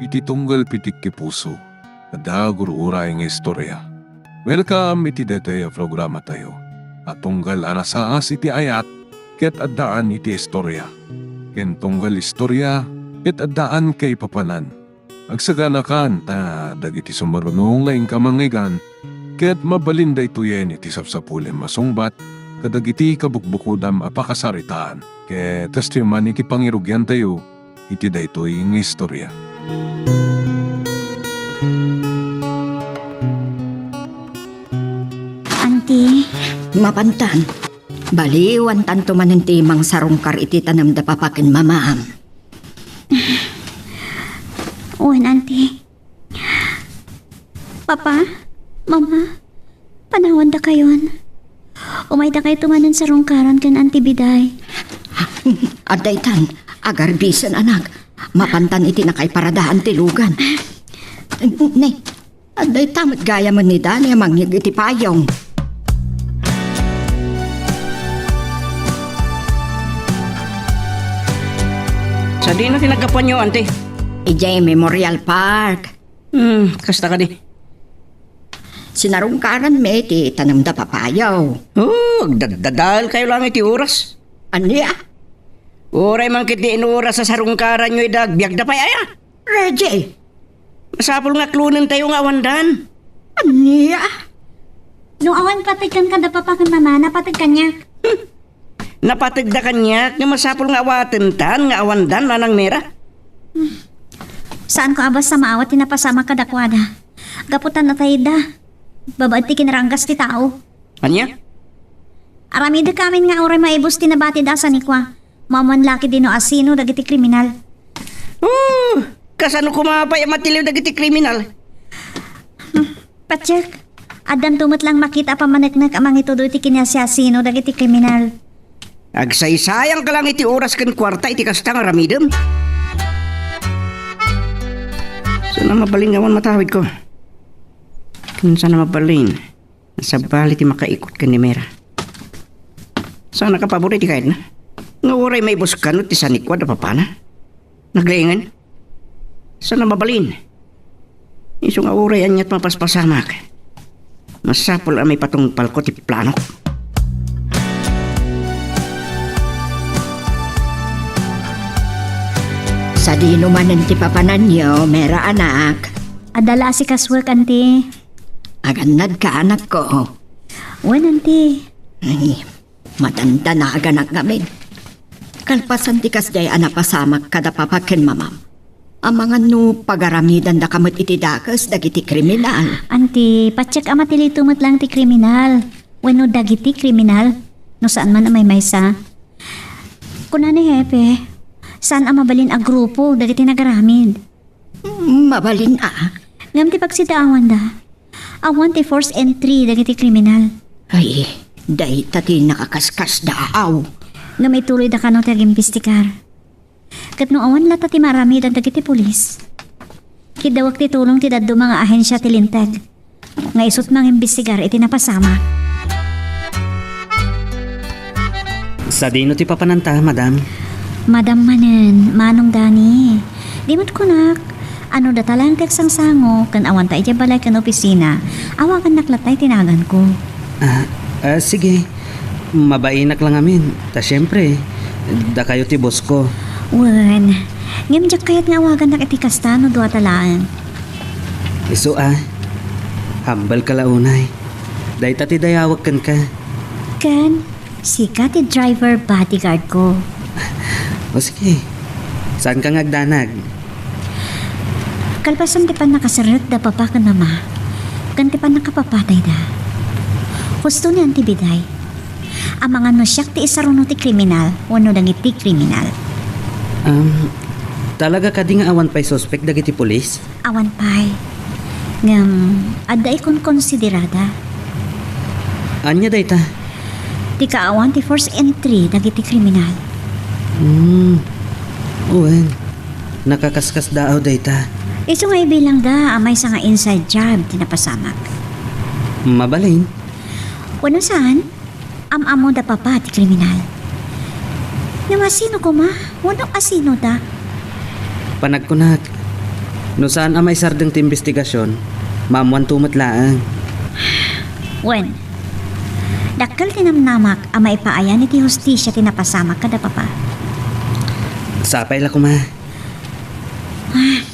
iti tunggal pitik ki puso. Ada gurura nga istorya. Welcome iti detaya programa tayo. At tunggal anasaas iti ayat, ket addaan iti istorya. Ken tunggal istorya, ket addaan kay papanan. Agsaganakan ta dagiti sumarunong laing kamangigan, ket mabalinda ituyen iti sapsapulen masungbat, kadagiti kabukbukudam apakasaritaan. Ket testiman iti pangirugyan tayo, iti daytoy nga istorya. Auntie, mapantan. Baliwan tanto manin timang sarungkar iti tanam da papakin mamam. Uwan, auntie. Papa, mama, panahon da kayon. Umay da kayo tumanan sa rungkaran kan auntie Biday. Adaytan, agarbisan anak. Mapantan iti nakay paradahan tilugan. Nay, aday tamat gaya man ni Dani mangyag iti payong. Sa di na tinagapan nyo, ante? Ijay Memorial Park. Kasta ka di. Sinarungkaran me iti tanam da papayaw. Oh, dadal kayo lang iti oras. Anya? Oray man kiti inuras sa sarungkaran nyo idagbiag da pa aya. Reggie? Masapol nga klunin tayo nga awandan. Anya? Nung awan patigan ka da papa kan mama, napatig ka niya. Napatigda kanya nga masapol nga awaten tan nga awandan manang mera. Saan ko abas sa maawat tinapasama ka dakwada? Gaputan na tayo da. Babaad ti kinaranggas ti tao. Anya? Aramida kamin nga oray maibos tinabati da sa nikwa. Maman laki din no asino dagiti kriminal. Oh, kasano kumapay matiliw dagiti kriminal? Pacheck, adan tumot lang makita pa maneknek amang itudo iti kinasyasino dagiti kriminal. Agsaysayang ka lang iti oras kan kwarta iti kasta nga ramidem. Sana mabalin gawan matawid ko. Sana mabalin. Nasa bali ti makaikot ka ni Mera. Sana ka paborit ti kahit na. Nga oray may buskan ti sanikwa da papana. Naglaingan. Sana mabalin. Iso nga oray anyat mapaspasamak. Masapol ang may patungpal ko ti planok. Sa di numanan ti papanan nyo, mera anak. Adala si kaswek, auntie. Aganad ka anak ko. Uwan, auntie. Ay, matanda na aganak ngamin. Kalpasan ti kasday anapasamak kada papakin mamam. Ang mga no pagaramidan da kamot iti dakas dagiti kriminal. Auntie, pacheck ama tilitumot lang ti kriminal. Wano dagiti kriminal. No saan man amay maysa. Kuna ni Hepe, saan ang mabalin a grupo dagiti nagaramid? Mabalin ah. Ngam ti pagsidaawan da. Awan ti force entry dagiti kriminal. Ay, day tati nakakaskas daaw. Ngam ituloy da kano ti agimbistikar. Kat no awan lata ti maramid ang dagiti pulis. Kidawag ti tulong ti daddo mga ahensya ti lintag. Nga isut mang imbestigar iti napasama. Sa dino ti papananta, madam? Madam manen, manong Dani. Di mo't kunak. Ano da talang teksang sango, kan awan tayo balay kan opisina. Awagan naklatay tinagan ko. Sige. Mabainak lang amin. Ta syempre, da kayo ti boss ko. Wan, ngimjak kayat nga awagan nak iti kastano doa talaan. Iso hambal ka launay. Day tati dayawag kan ka. Kan, sika ti driver bodyguard ko. O sige, saan ka ngagdanag? Kalpasan ti pan nakasarot da papa kan mama. Kan ti pan nakapapatay da. Husto ni Auntie Biday. Ang mga nosyak ti isaruno ti kriminal, wano dangiti kriminal. Talaga ka di nga awan pa'y suspect dagiti polis? Awan pay. Ngam, adda ikon konsiderada. Anya day ta? Di kaawan ti force entry dagiti kriminal. Uwan, nakakaskas daaw day ta. Iso nga ibilang da, amay sa nga inside job tinapasamak. Mabalin. Wano saan? Am-amo da papa ti kriminal. Nga masino ko ma? Wano asino da? Panagkunat. No saan ang may sardeng ti investigasyon, maamuan tumat laang. Wen, dakkel tinamnamak ang maipaayan iti hustisya tinapasamak kada papa. Sapay la ko ma.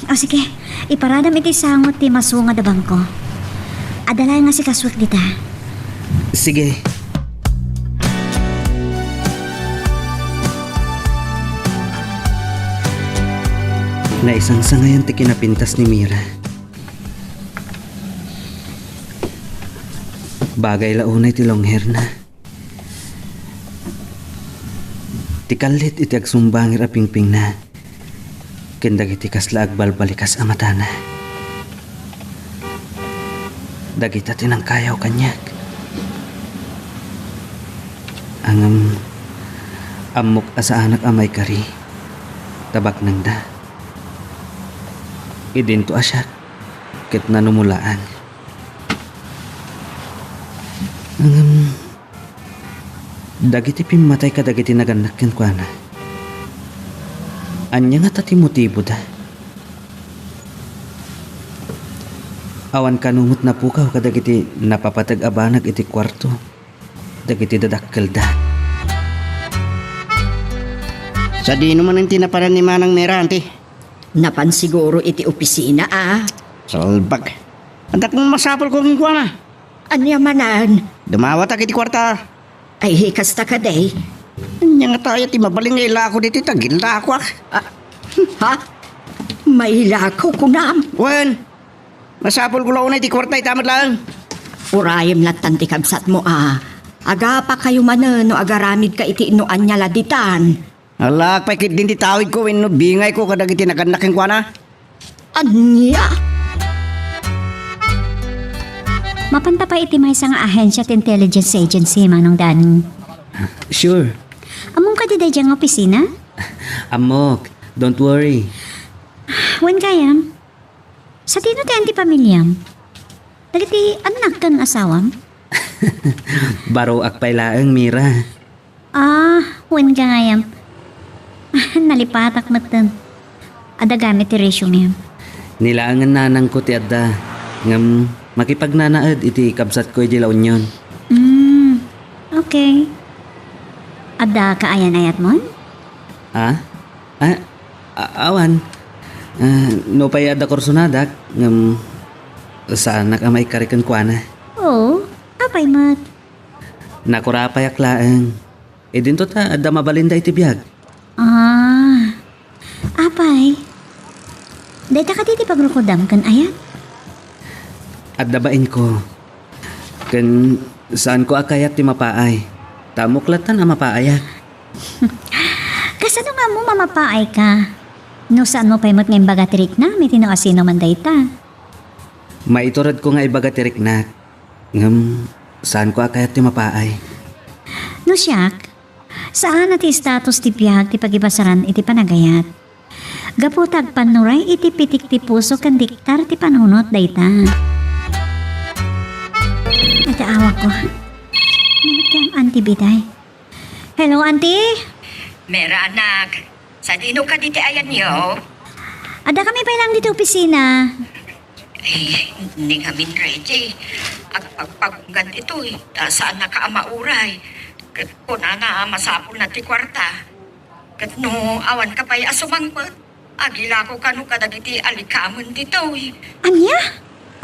O sige, iparadam iti sangot ti maso nga dabang ko. Adalay nga si kaswak dita. Sige. Naisang sa ngayon ti kinapintas ni Mira. Bagay launay ti long hair na. Ti kalit iti agsumbangir a pingping na. Kendag iti kasla agbalbalikas a mata na. Dagita tinangkayaw kanyak. Angam amok asa anak amay kari. Tabak nang da. Idinto asyak. Ket nanumulaan. Angam dagiti pimatay ka dagiti naganak ken kuana. Anya nga tati motibo da. Awan kanungot na pukaw kadagiti napapatag abanag iti kwarto. Dagiti dadakkel da. Sa di naman ang tinaparan ni Manang Mera, ante. Napansiguro iti opisina Salbag. Antak mong masapol ko kong kuwana. Anya manan? Dumawat ak iti kwarta. Ay hikas ta ka day. Anya nga tayo ti mabaling nga ila ako dito. Tagil na ako Ha? May lakaw ko nam. Wen, masapol ko lang na iti kwarta itamat lang. Urayem na tanti kabsat mo Aga pa kayo manan no agaramid ka iti inuan niya laditan. Alak, paikit din ti tawid ko. No, bingay ko kadag iti naganak yung kuwana. Anya? Mapanta pa iti may nga ahensya at intelligence agency manong daning. Sure. Among ka di dayang opisina? Amok, don't worry. Wen kayam? Sa tino ti anti pamilyam? Dagiti anak kan asawam? Baro akpay laang Mira. Wen kayam? Nalipatak matan. Ada gamit ti resume. Nilaangan nanang ko ti adda. Ngam makipagnanaad iti kabsat ko iti launyon. Okay. Ada kaayan-ayat mon? Awan. No pay adda korsonadak. Ngam saan nakamay karikan kuana. Oo, apay mat. Nakurapay aklaang. E dinto ta adda mabalinda iti biyag. Apay. Dahil ka diti pagrukodam kan ayat? Adda bain ko. Kan saan ko akayat ti mapaay. Tamuklatan ang mapaayat. Kasano nga mo mamapaay ka? No saan mo paimot ngayong bagatirik na? May tinoasino man dayta. Maiturad ko nga ibaga tirik na. Ngam saan ko akayat ti mapaay. No siyak, saan ati status ti biyag ti pagibasaran iti panagayat? Gaputag panuray iti pitik ti puso kan diktar ti panunot dayta. Nataawa ko. Namat kang auntie biday. Hello, auntie? Mera anak, sa dino ka diti ayan niyo? Ada kami pa lang dito opisina. Ay, hindi kami ready. Agpagpagungan ito saan na ka amauray. Kat kuna na masapol na ti kwarta. Kat no awan ka pa'y asumangpot. Agila ko kanu kadagiti alikamon dito Anya?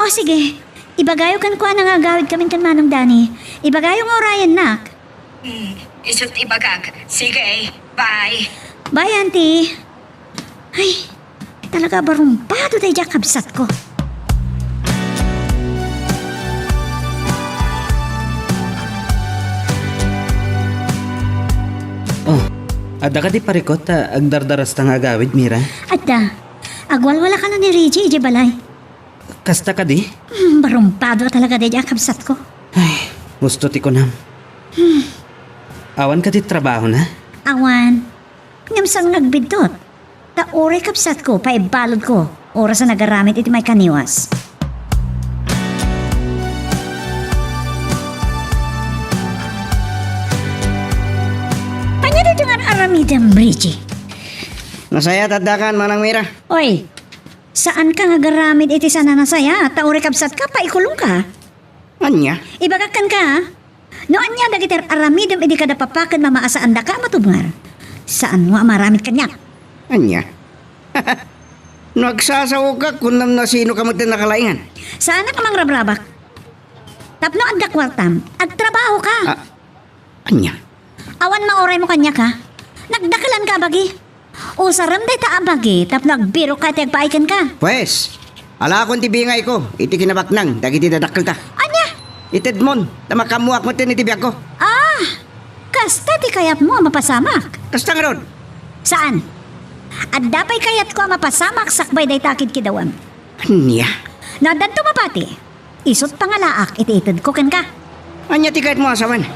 O sige, ibagayo kan ko nga gawid kami kan Manong Dani. Ibagayo nga orayan nak. Isut ibagag. Sige, bye. Bye, auntie. Ay, talaga barumpado tayo dyan kabsat ko. Oh, adda ka di parikot ta agdardaras ta nga agawid Mira. Adda, agwalwala ka na ni Reggie, ije balay. Kasta ka di? Barumpado talaga tayo dyan kabsat ko. Ay, gusto ti ko nam. Awan ka di trabaho na? Awan, ngamsang nagbidot. Ta oray kabsat ko, paibalod ko. Oras na nagaramit iti may kaniwas. Panya dito nga aramidang Reggie. Nasaya tadakan, Manang Mera. Oy, Saan ka nga garamid iti sana nasaya? Tauri kabsat ka, paikulong ka. Anya? Ibagakan ka, ha? No anya dagiti aramidem idi kada papaken mamaasaan da ka matubngar. Saan mo maramid kanya? Anya? Nagsasaw ka kung na sino ka magtin nakalaingan. Saan ka mang rabrabak? Tapno adda kwartam, agtrabaho ka. Anya? Awan maoray mo kanya ka. Nagdakalan ka bagi. O saram day ta abagi, tapno agbiro ka ti agpaiken ka. Pwes, ala akong tibingay ko, iti kinabaknang, dagiti dadakkel ta. Anya? Itid mon, na makamuak mo tinitibiyag ko. Kasta ti kayat mo ang mapasamak. Kasta nga ron. Saan? At dapay kayat ko ang mapasamak sakbay day takid kidawam. Anya? Nadan tumapati. Isot pangalaak iti-itid ko ken ka. Anya ti kahit mo asawan.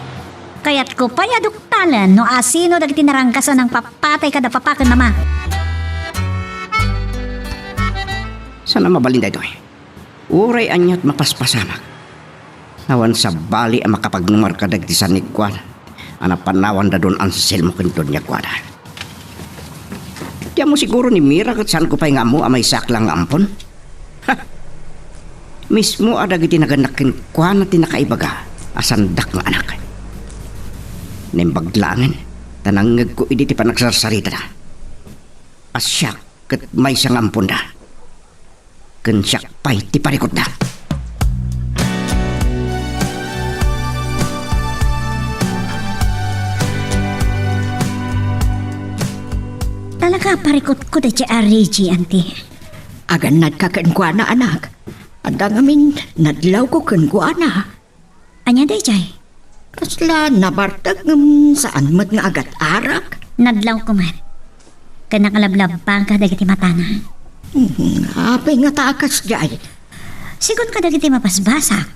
Kayat ko payaduktalan no asino dagiti narangkasan ng papatay kada papaken mama. Sana mabalin da ito eh. Uray anyat mapaspasamak. Nawan sa bali ang makapagnumar ka dagti sa nikwan. Anapanawan da doon ang silmo kinton niya kwada. Diyan mo siguro ni Mira kat saan ko pa'y nga mo amay saklang ampon? Ha! Mismo adagiti naganakin kwa na tinakaibaga asandak nga anak. Nimbaglangan, tanangag ko idi ti panagsasarita na. Asyak kat may siyang ampon da. Kensyak pa'y ti parikot da. Talaga parikot ko da siya Reggie, auntie. Aganad ka kenkwa na anak. Adda ngamin nadlaw ko kenkwa na. Anya day jay? Kasla nabartag saan mat nga agat arak. Nadlaw ko man. Kanakalablab pa ka dagiti matana. Apay nga takas jay. Sigon ka dagiti mapasbasak.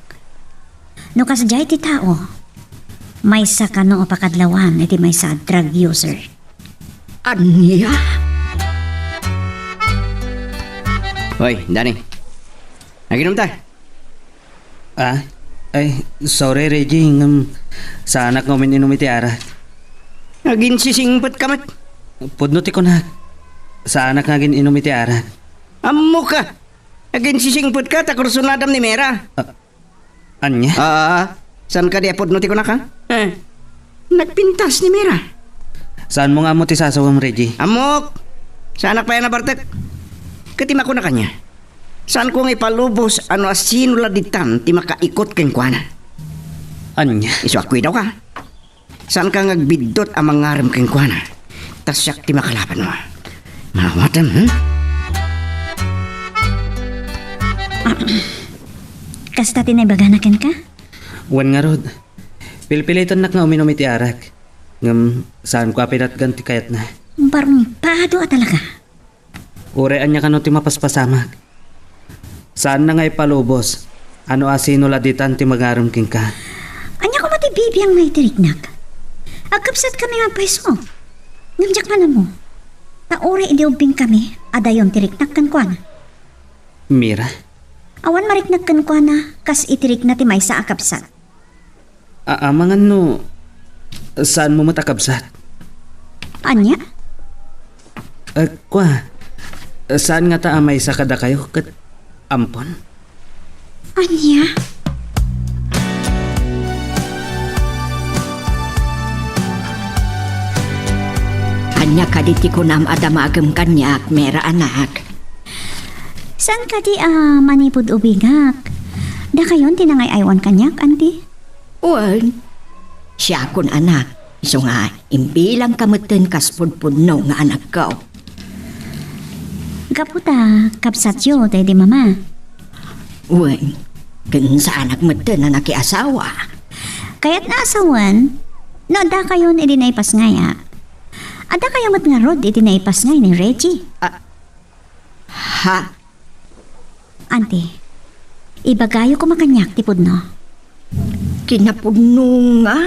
No kas jay ti tao. May sa kano o pakadlawan iti may sa drug user. Anya? Hoy, Dani. Naginom ta? Ay, sorry Reggie. Sa anak ko min inom iti ara. Naginsisingpat ka mat. Pudnuti ko na. Sa anak nga gin inom iti ara. Ammo ka. Naginsisingpat ka, takursunadam ni Mera. Anya? Saan ka di apod nuti ko na ka? Nagpintas ni Mera. Saan mo nga mo ti sasawam Reggie? Amok! Sa anak pa yan na Bartek. Katima ko na kanya. Saan ko nga ipalubos ano asino laditan ti makaikot ken kuana. Anya? Iswakwi daw ka. Saan ka ngagbidot ang mangaram ken kuana. Tas siyak ti makalaban mo. Manawatan, Kasta tinaybaganakan ka? Wan nga rod. Pilpilitan nak nga uminom iti arak. Ngam saan ko apinat ganti kayat na. Parang pado talaga. Urean niya kano ti mapaspasamak. Saan na nga ipalubos? Ano asino laditan ti magaram king ka? Anya ko matibibiyang may tirignak. Agkapsat kami nga peso. Ngamjak na mo. Taore idiubing kami. Adayon tirignak kan kuana. Mira? Awan mariknak kan kuana. Kas itirig na ti may sa akapsat. Amangan no. Saan mo matakabsat? Anya? Kwa. Saan nga ta amay sa kada kayo kat ampon? Anya? Anya kaditi ko nam adamagam kanyak Mera anak. Saan ka di manipod ubingak? Da kayon tinangay aywan kanyak, auntie? Uwan. Siya kun anak. Iso nga imbilang kamutin kaspudpudno nga anak ko. Kaputa, kapsat yo, tayo di mama. Uwan. Kun sa anak mutin na nakiasawa. Kaya't naasawan, no da kayon edi naipas ngaya. Ada kayo mat nga rod edi naipas ngay ni Reggie. Ha? Auntie, ibagayo ko makanyak tipod no. Kinapudno nga?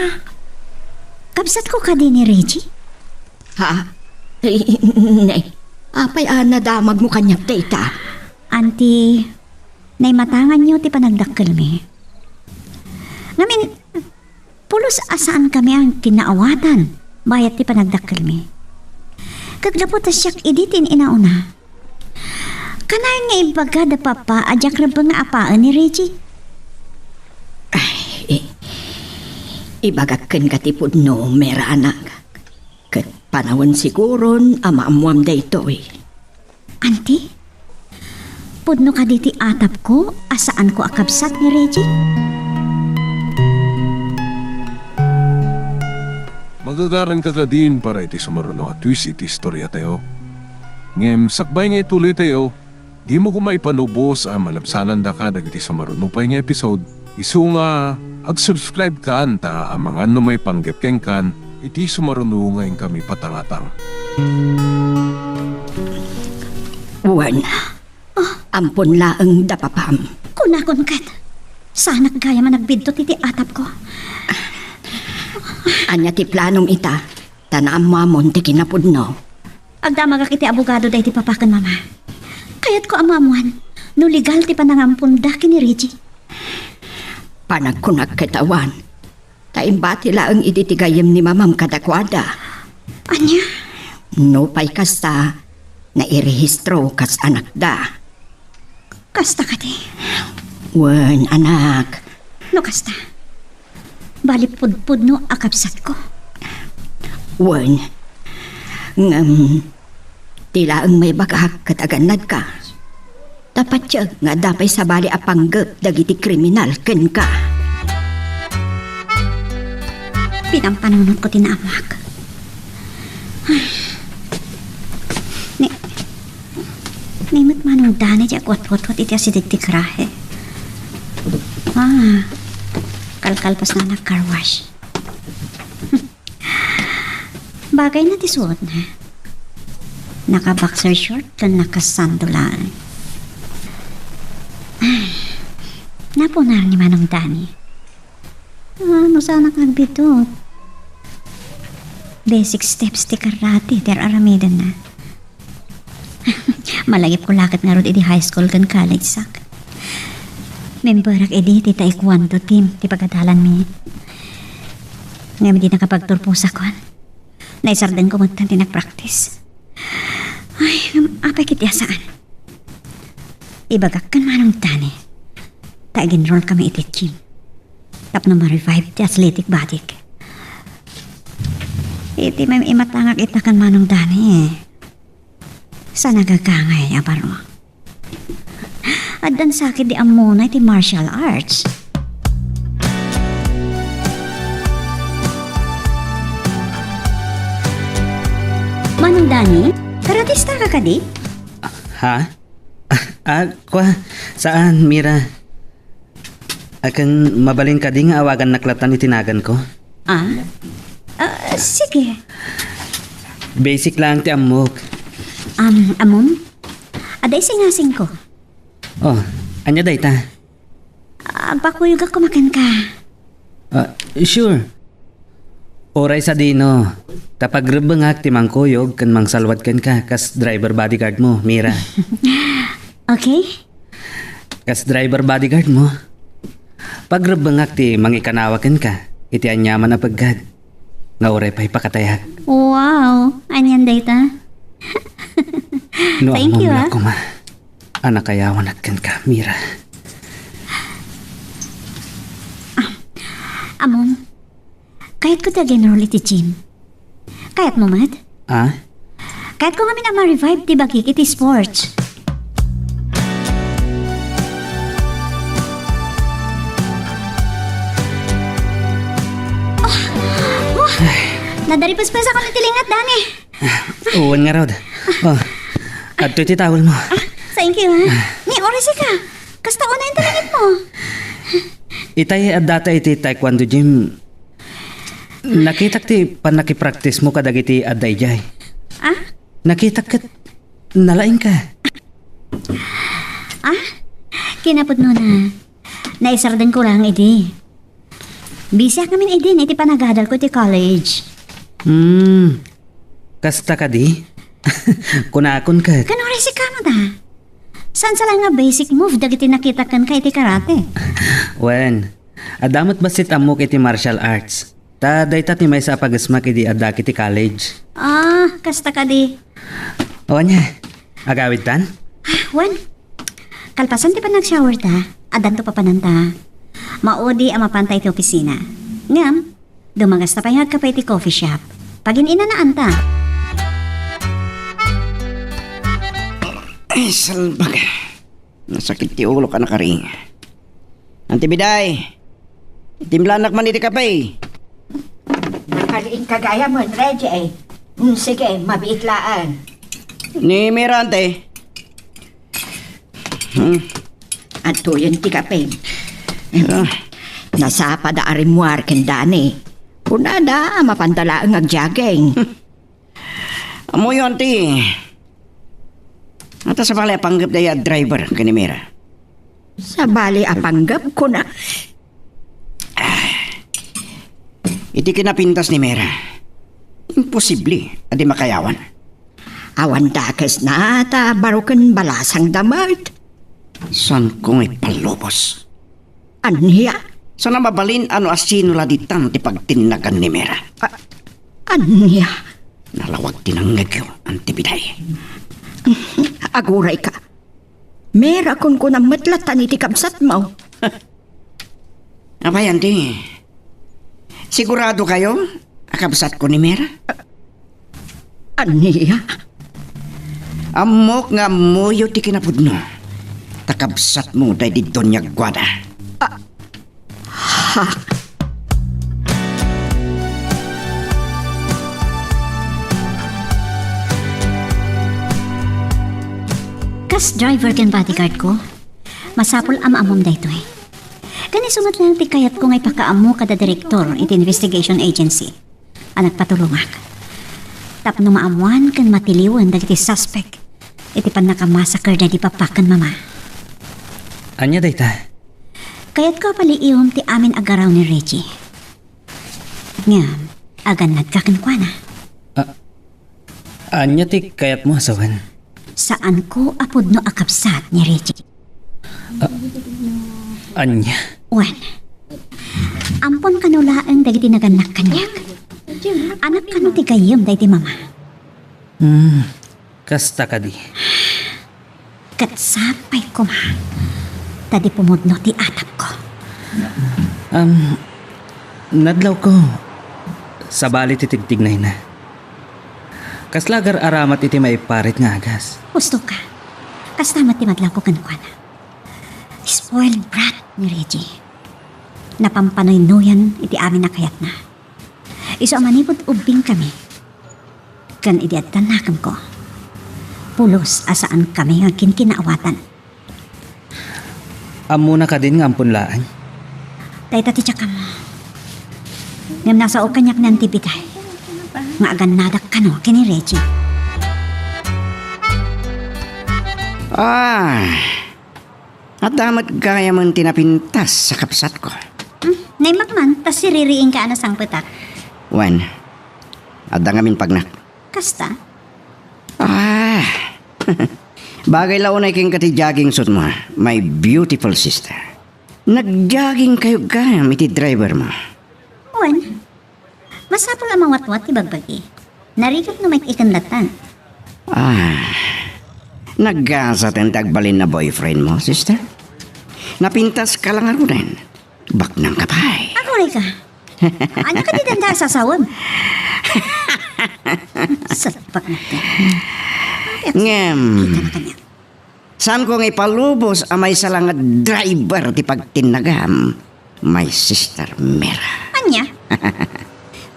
Kapsat ko ka din ni Reggie. Ha? Nay. Apay nadamag mo kanyak tita. Auntie, naimatangan nyo ti panagdakkel mi. Ngamin, pulos asaan kami ang kinaawatan bayat ti panagdakkel mi. Kaglapot siyak iditin inauna. Kanay nga ibaga da papa, ajak ra ba nga apaan ni Reggie? Ibagakan katipod no, mera anak. Kat panahon siguron, amaamuam da ito eh. Auntie? Pudno ka diti atap ko, asaan ko akabsat ni Reggie? Magagaran ka ka din para iti sumaruno at twist iti istorya tayo. Ngem, sakbay nga ituloy tayo, di mo kumay panubos ang malabsanan da ka dagiti sumaruno pa nga episode. Isu nga, ag-subscribe ka anta ang mga may panggepkeng kan, iti sumaruno ngayon kami patangatang. Wan, ampun laeng dapapam. Kunakon kat. Sana gaya man nagbidto titi atap ko. Anya ti planom ita, tanaam mamon ti kinapudno. Agdamag kiti abogado day ti papakan mama. Kayat ko amamuan, no legal ti panangampunda kini Reggie. Panagkunag katawan. Taimbati laeng ititigayem ni mamam kadakwada. Anya? No pay kasta, na irehistro kas anak da. Kasta ka di. Wan, anak. No kasta. Bali pudpud no akabsat ko. Wan. Ngam, tila ang may bagak kataganad ka. Dapat siya nga dapay sa bali apanggap dagiti kriminal ken ka. Pinampanunod ko tinamag. Nimot manong dani di agwat-wat-wat iti asidik ti krahe. Kalkalpas na nag-car wash. Bagay na ti suot na. Naka-boxer short kan nakasandulan. Napunar ni manong dani. Ano sana kagbidot? Basic steps ti karate ter aramidan na. Malagip ko lakit nga rod iti high school kan college sak. Memberak edi ti taekwondo team ti pagkadalan mi. Ngayon di nakapagturpo sa kon. Naisardan ko magtan ti nagpractice. Ay, apay kiti asaan. Ibagak kan manong tani. Ta-enroll kami iti gym. Tapno ma-revive ti athletic body. Iti may imatangak itakan manong tani eh. Sa nagagangay niya paro. At dan sakit di amuna iti martial arts. Manong Dani, karatista ka di? Ha? Kwa, saan, Mira? Akan mabalin ka di nga awagan naklatan itinagan ko? Sige. Basic lang ti amok. Amon? Aday singasing ko. Oh, anya day ta? Bakuyog ako makan ka. Sure. Oray sa dino. Tapag rebengak ti mangkuyog kan mangsalwat kan ka kas driver bodyguard mo, Mira. Okay? Kas driver bodyguard mo. Pag rebengak ti mangikanawakan ka, iti anyaman na paggad. Nga oray pa'y pakatayak. Wow, anyan data. No, Thank you, ko ma. Anak kayawan at kan ka, Mira. Amon, kahit ko tag-enroll iti gym. Kahit mo, Matt? Kahit ko nga minama-revive ti bagik iti sports. Nadari pas-pas ako natilingat, Dani. Uwan nga raw. At iti tawal mo. Thank you, ha? Ni oras ka. Kasta ko na yung talangit mo. Itay at data iti taekwondo gym. Nakita ti panakipractice mo kadagiti aday jay. Nakita kat nalaing ka. Kinapot mo na. Naisardan ko lang, edi. Busy kami edi na iti panagadal ko ti college. Kasta ka di? Kunakon ka. Kanori si kamo da. Saan sala nga basic move dagiti nakita kan ka iti karate? Wen, adamot basit amok iti martial arts. Ta dayta ti may sa pagasmak iti adak iti college. Kasta ka di. O nya, agawid tan? Wan, kalpasan ti pa nag-shower ta, adan to pa pananta. Maudi ang mapantay ti opisina. Ngam, dumagas na pa yung agkapay ti coffee shop. Pagin inanaan ta. Ay, salbag. Nasakit ti ulo ka na karing. Antibiday, timlanak man iti kapay. Kaliing kagaya mo, Reggie. Sige, mabiitlaan. Ni Mirante. At tuyon ti kapeng. Ah, Nasa padaarimuar kendani. Kunada, mapantala ang agjageng. amo yun, ti. Ata sa pala panggap daya driver ka ni Mira. Sa bali apanggap ko na. Iti kinapintas ni Mira. Imposible, adi makayawan. Awan dakas na ta barukan balasang damat. San kong ipalubos? Anya? Sana mabalin ano asino la ditang ti pagtinagan ni Mira. Anya? Nalawag tinanggagyo ang tibiday. Aguray ka. Mera kun ko na matlatan iti kabsat mo. Abayan di. Sigurado kayo? Akabsat ko ni Mira? Anya? Amok nga muyo ti kinapudno. Takabsat mo day di Doña Guada. Ha? Kas driver ken bodyguard ko. Masapol am-amom daytoy. Kani sumat lang ti kayat ko ngay pakaamo kada direktor iti investigation agency. Anak patulungak. Tapno maamuan kan matiliwan dagiti suspect. Iti pan nakamassacre da di papakan mama. Anya dayta? Kayat ko paliiwam ti amin agaraw ni Reggie. Nga, agan nagkakinkwana. Anya ti kayat mo asawan? Saan ko apod no akapsat ni Reggie? Anya? Wan, ampon kanulaang dagiti naganak kanyak. Anak kanu ti gayem day ti mama. Kasta ka di. Katsapay ko ma. Tadi pumudno ti atap ko. Nadlaw ko. Sa bali titigtignay na. Kaslagar aramat iti maiparit nga agas. Gusto ka. Kastamat ti madlaw ko kankwana. Spoiled brat ni Reggie. Napampanoy-nuyan iti amin na kayat na. Iso amanipod ubing kami. Kan idiatan nakam ko. Pulos asaan kami nga kinkinawatan. Amuna ka din nga ampunlaan. Tayta ti tsaka mo. Ngam nasa o kanyak ng tibitay. Nga aganadak ka no, kini Reggie. At damat kaya man tinapintas sa kapsat ko. Naimak man, tas siririing ka na sang petak. Wan, at dangamin pagnak. Kasta? Bagay launay king kati-jogging suit mo, my beautiful sister. Nag-jogging kayo gayam iti driver mo. Wan, masapol ang mawatwat ti bagbagi. Narikot no may ikanlatan. Naggasat ang tagbalin na boyfriend mo, sister? Napintas ka lang ako rin. Bak ng kapay. Ako rin ka. Ano ka di danda sa sawam? Salpak natin. Ngem, Kita na kanya. saan ko nga ipalubos ang may salangat driver ti pagtinagam, my sister Mira. Anya?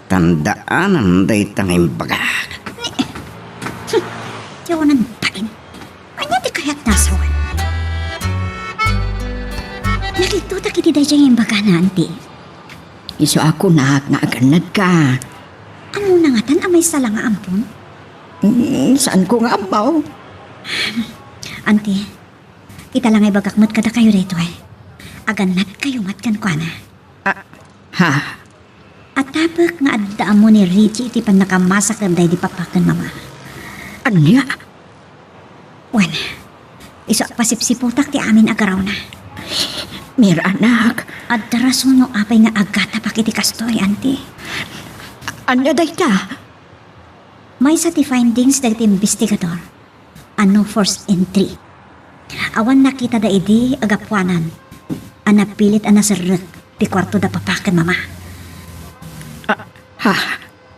Tandaan ang daytang imbagak. Yawanan pain. Anya di kaya't nasawan. Nakituta kiti day dyan yung baga na, auntie. Iso ako na nga aganad ka. Amo na nga tan amay sala nga ampon? Saan ko nga ampaw? Auntie, kita lang ay bagakmat kada kayo rito eh. Aganat kayo matkan kwa na. Ha? At tapos nga addaan mo ni Richie iti pan nakamasakan day di papakan mama. Anya? Wan, iso pasipsiputak ti amin agaraw na. Mira anak. At darason no apay nga agata pakiti kastoy, auntie. Anya dayta? May sa ti findings dagiti investigador. Ano force entry. Awan nakita da idi agapwanan. Anapilit anasarek ti kwarto da papakan mama. Ha?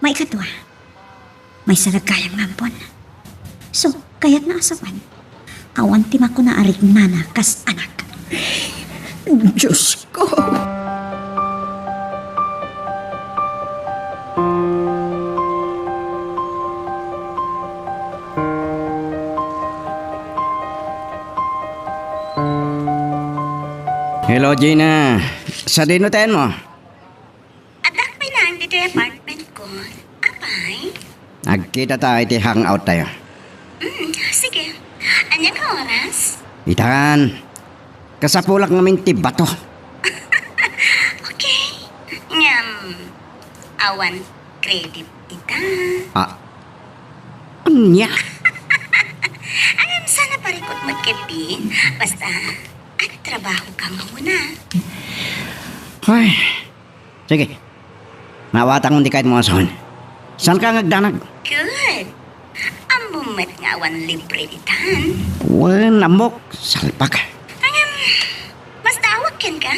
May ikatwa. May saragayang ngampon. So, kaya't naasawan. Awan ti mako na arik nana kas anak. Diyos ko. Hello, Gina. Sa dinutin mo? Adak pa na dito yung apartment ko. Apay? Nagkita tayo ti hangout tayo. Sige. Anya ka oras? Itan. Kasapulak namin ti bato. Okay. Ngam. Awan credit ita. Ah. Anya? Alam sana parikot magkipin. Basta at trabaho ka muna. Ay. Sige. Mawatang mo di kahit mga son. Saan ka nagdanag? Good. Ang bumat nga awan libre itan. Namok. Salpak. Angam. Mas tawag ken ka?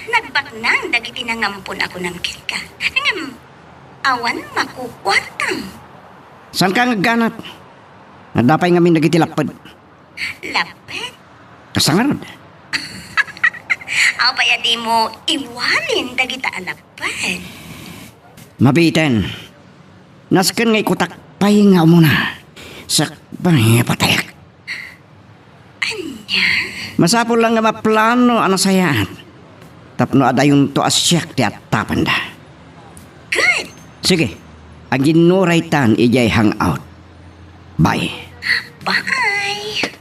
Nagbaknang dagiti nangampun ako ng ken ka. Angam. Awan makukwartang. Saan ka nagganat? Nadapay nga min nagitilapad. Lapet. Kasangarod. Aw paya di mo iwalin dagita alapan. Mabitin. Nasken ngay kutak pahinga mo na. Sakbang patayak. Anya? Masapol lang nga maplano ano sayaan. Tapno ada yung to asyak ti atapan da. Good. Sige. Ang ginuray tan ijay hangout. Bye. Bye.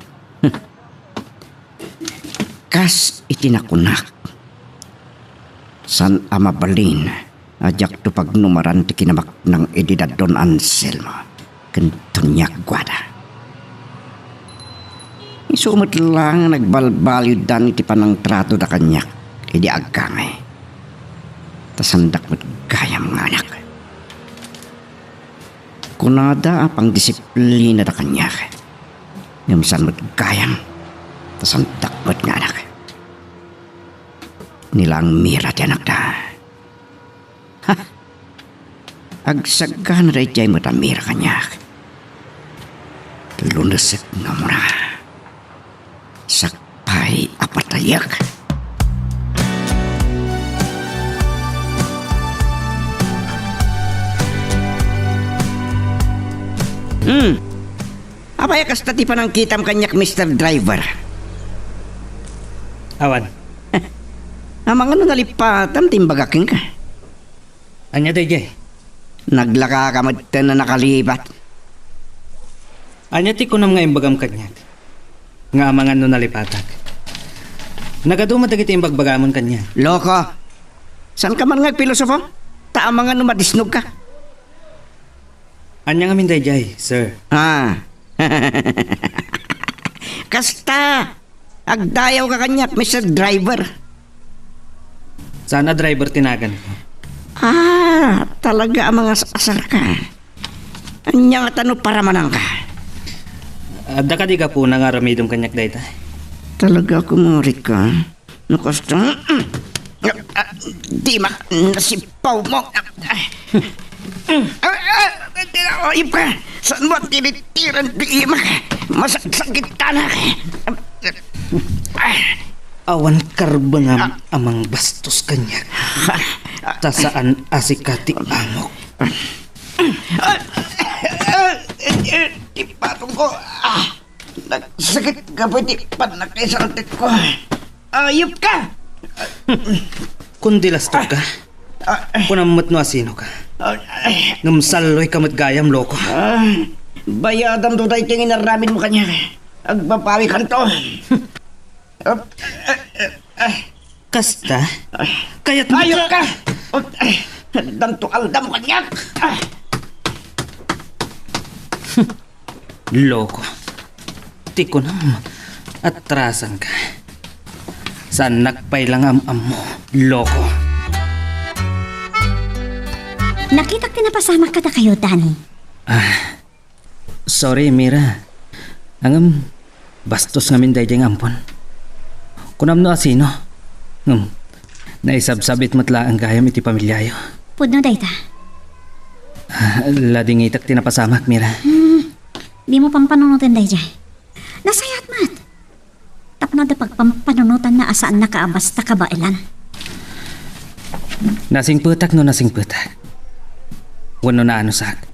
Kas itinakunak. San amabalin. Ajak to pagnumaran ti kinamak ng edidad Don Anselmo. Kentunyak gwada. Isumot lang nagbalbalyo dan iti panang trato da kanyak. Idi agkangay. Tasandak mo't gayam nga anak. Kunada apang disiplina da kanyak. Ngamsan mo't gayam. Tasandak mo't nga anak. Nilang mira ti anak da. Ha? Agsagan rin jay mo't amira kanyak. Lunasit nga muna. Sakpay apatayak. Apaya kas tati pa ng kitam kanyak Mr. Driver. Awan. Amang ano nalipatan timbagaking ka. Anya day jay. Naglaka ka na nakalibat. Anya ti kunam nga imbagam kanyak. Nga amangan no nalipatag. Nagaduma dagiti imbagbagamon kanya. Loko. San ka man nga pilosofo? Taama nga numadisnog ka. Anya nga min day jay, sir. Kasta. Agdayaw ka kanyak Mr. Driver. Sana driver tinagan ko. Talaga ang mga asar ka. Anya nga tano para manang ka. Adda ka di ka po nangaramidong kanyak dayta. Talaga kumurit ka. Nakasta. Di nasipaw mo. Ayip ka. Saan mo tinitiran di imak? Masakit ka na. Awan karbangam amang bastos kanyak. Ta saan asikati amok. Ipatong ko. Nagsakit ka po di panakaisarantit ko. Ayop ka. Kundi lasto ka. Punamat no asino ka. Ngamsaloy ka matgayam loko. Bayadam do tayo tingin na ramin mo kanya. Agpapawi ka to. Kasta? Kaya't Ayop ka. Danto aldam mo kanya. Loko. Tiko nam. Atrasan ka. Saan nakpay lang am mo. Loko. Nakita tinapasama ka na kayo, Danny. Sorry, Mira. Angam, Bastos ngamin dayjay nga ampon. Kunam no asino. Naisabsabit matla ang gayam iti pamilyayo. Pudno dayta. Lading itak tinapasamak, Mira. Di mo pang panunutin dayjay. Nasayat mat. Tapno da pagpampanunutan na asaan nakaabas ta kabailan. Nasing putak no nasing putak. Wano na ano sak.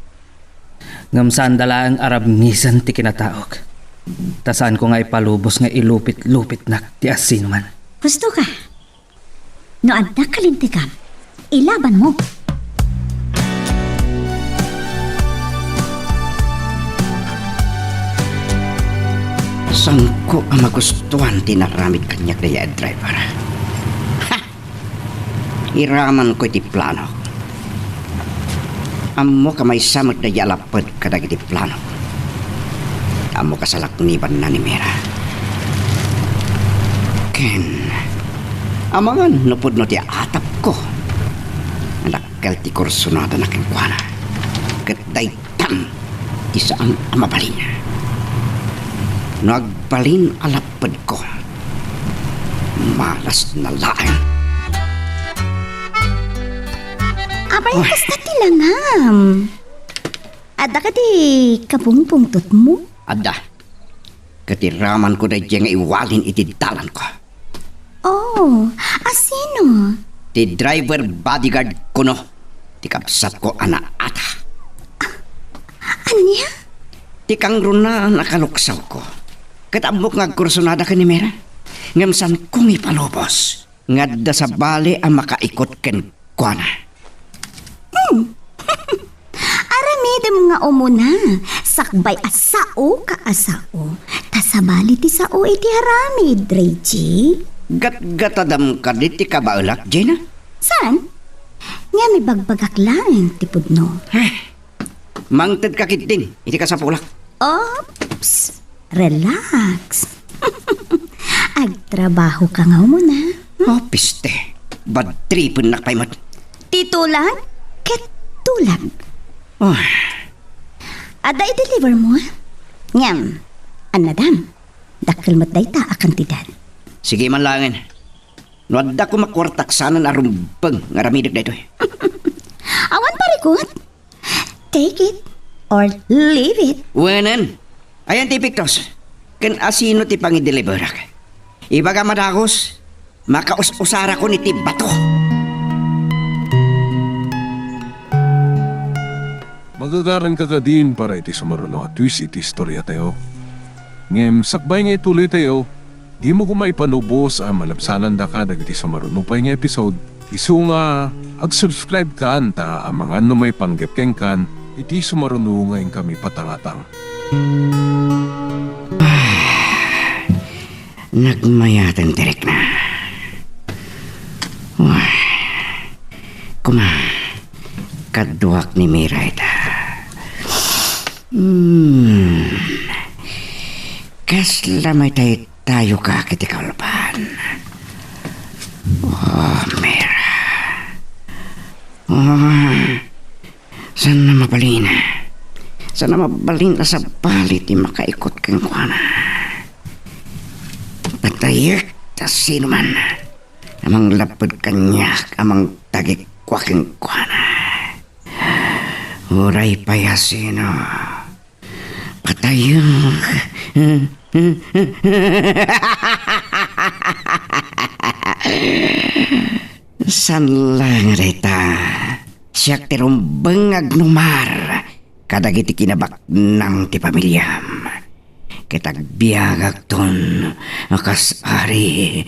Ngamsaan dala ang Arab ngisan ti kinataok. Tasaan ko nga ipalubos nga ilupit-lupit nak ti asino man. Gusto ka? No adda kalintikam, ilaban mo. Saan ko ang magustuhan tinaramid kanyak daya driver? Ha! Iraman ko iti plano. Amo ka may samot daya lapad kadag iti plano. Amo ka sa lakniban na ni Mira. Ken, amangan nupod no ti atap ko. Nakal ti kursunada na kinkwana. Katay tam, isaan amabalin. Nagbalin alapad ko. Malas na lain. Abay, kasta tilangam. Ada ka di kapungpungtot mo? Ada. Katiraman ko na dyan nga iwalin iti dalan ko. Oh, asino? Ti driver bodyguard ko no. Ti kapsat ko ana ata. Anya? Ti kang runa nakaluksaw ko. Katamok nga kursunada ka ni Mera. Ngamsan kong ipalubos. Ngadda sa bali ang makaikot ken kuana. Aramide mo nga umuna. Sakbay asao ka asao. Tasabali ti sao iti haramid, Reggie. Gat-gatadam ka di ti kabaulak, Jenna. Saan? Nga may bagbagak lang, tipod no. Mangtad ka kitin, iti ka sa pulak. Oops! Relax. Agtrabaho ka nga muna. Oh, piste. Bad tripon nakpaimot. Titulan? Ket tulag. Oh, Ada i-deliver mo? Ngam. Anadam. Dakil mat dayta akan tidan. sige man langin. Nuadda ko makwartak sana na rumbang nga ramidag na ito. Awan parikot. Take it or leave it. Wanan. Ayan ti Pictos. Kan asino ti pangideliverak. Iba ka madakos. Makaus-usara ko ni ti bato. Magagaran ka din para iti sumaruno at twist iti istorya tayo. Ngem, sakbay nga ituloy tayo, di mo kumaipanubos ang malabsanan da ka dagiti sumaruno pa nga episode. Isu nga, ag-subscribe ka anta ang mga may panggepkeng kan, iti sumaruno ngayon kami patangatang. Nagmayatan direk na. Wah. Kuma. Kaduak ni Mira ita. Kaslamay tayo ka kiti kalpan. Oh, Mira. Oh, sana mabalin. Sana mabalin na sa balit di makaikot kang kuana. Patayak ta sino man. Amang lapad kanyak, amang tagik kwaking kuana. Uray payasino. Patayak. Sanlang rita. Siyak tirumbeng agnumar. Kadagiti kinabak ng ti pamilyam. Kitag biyagag ton. Akas ari.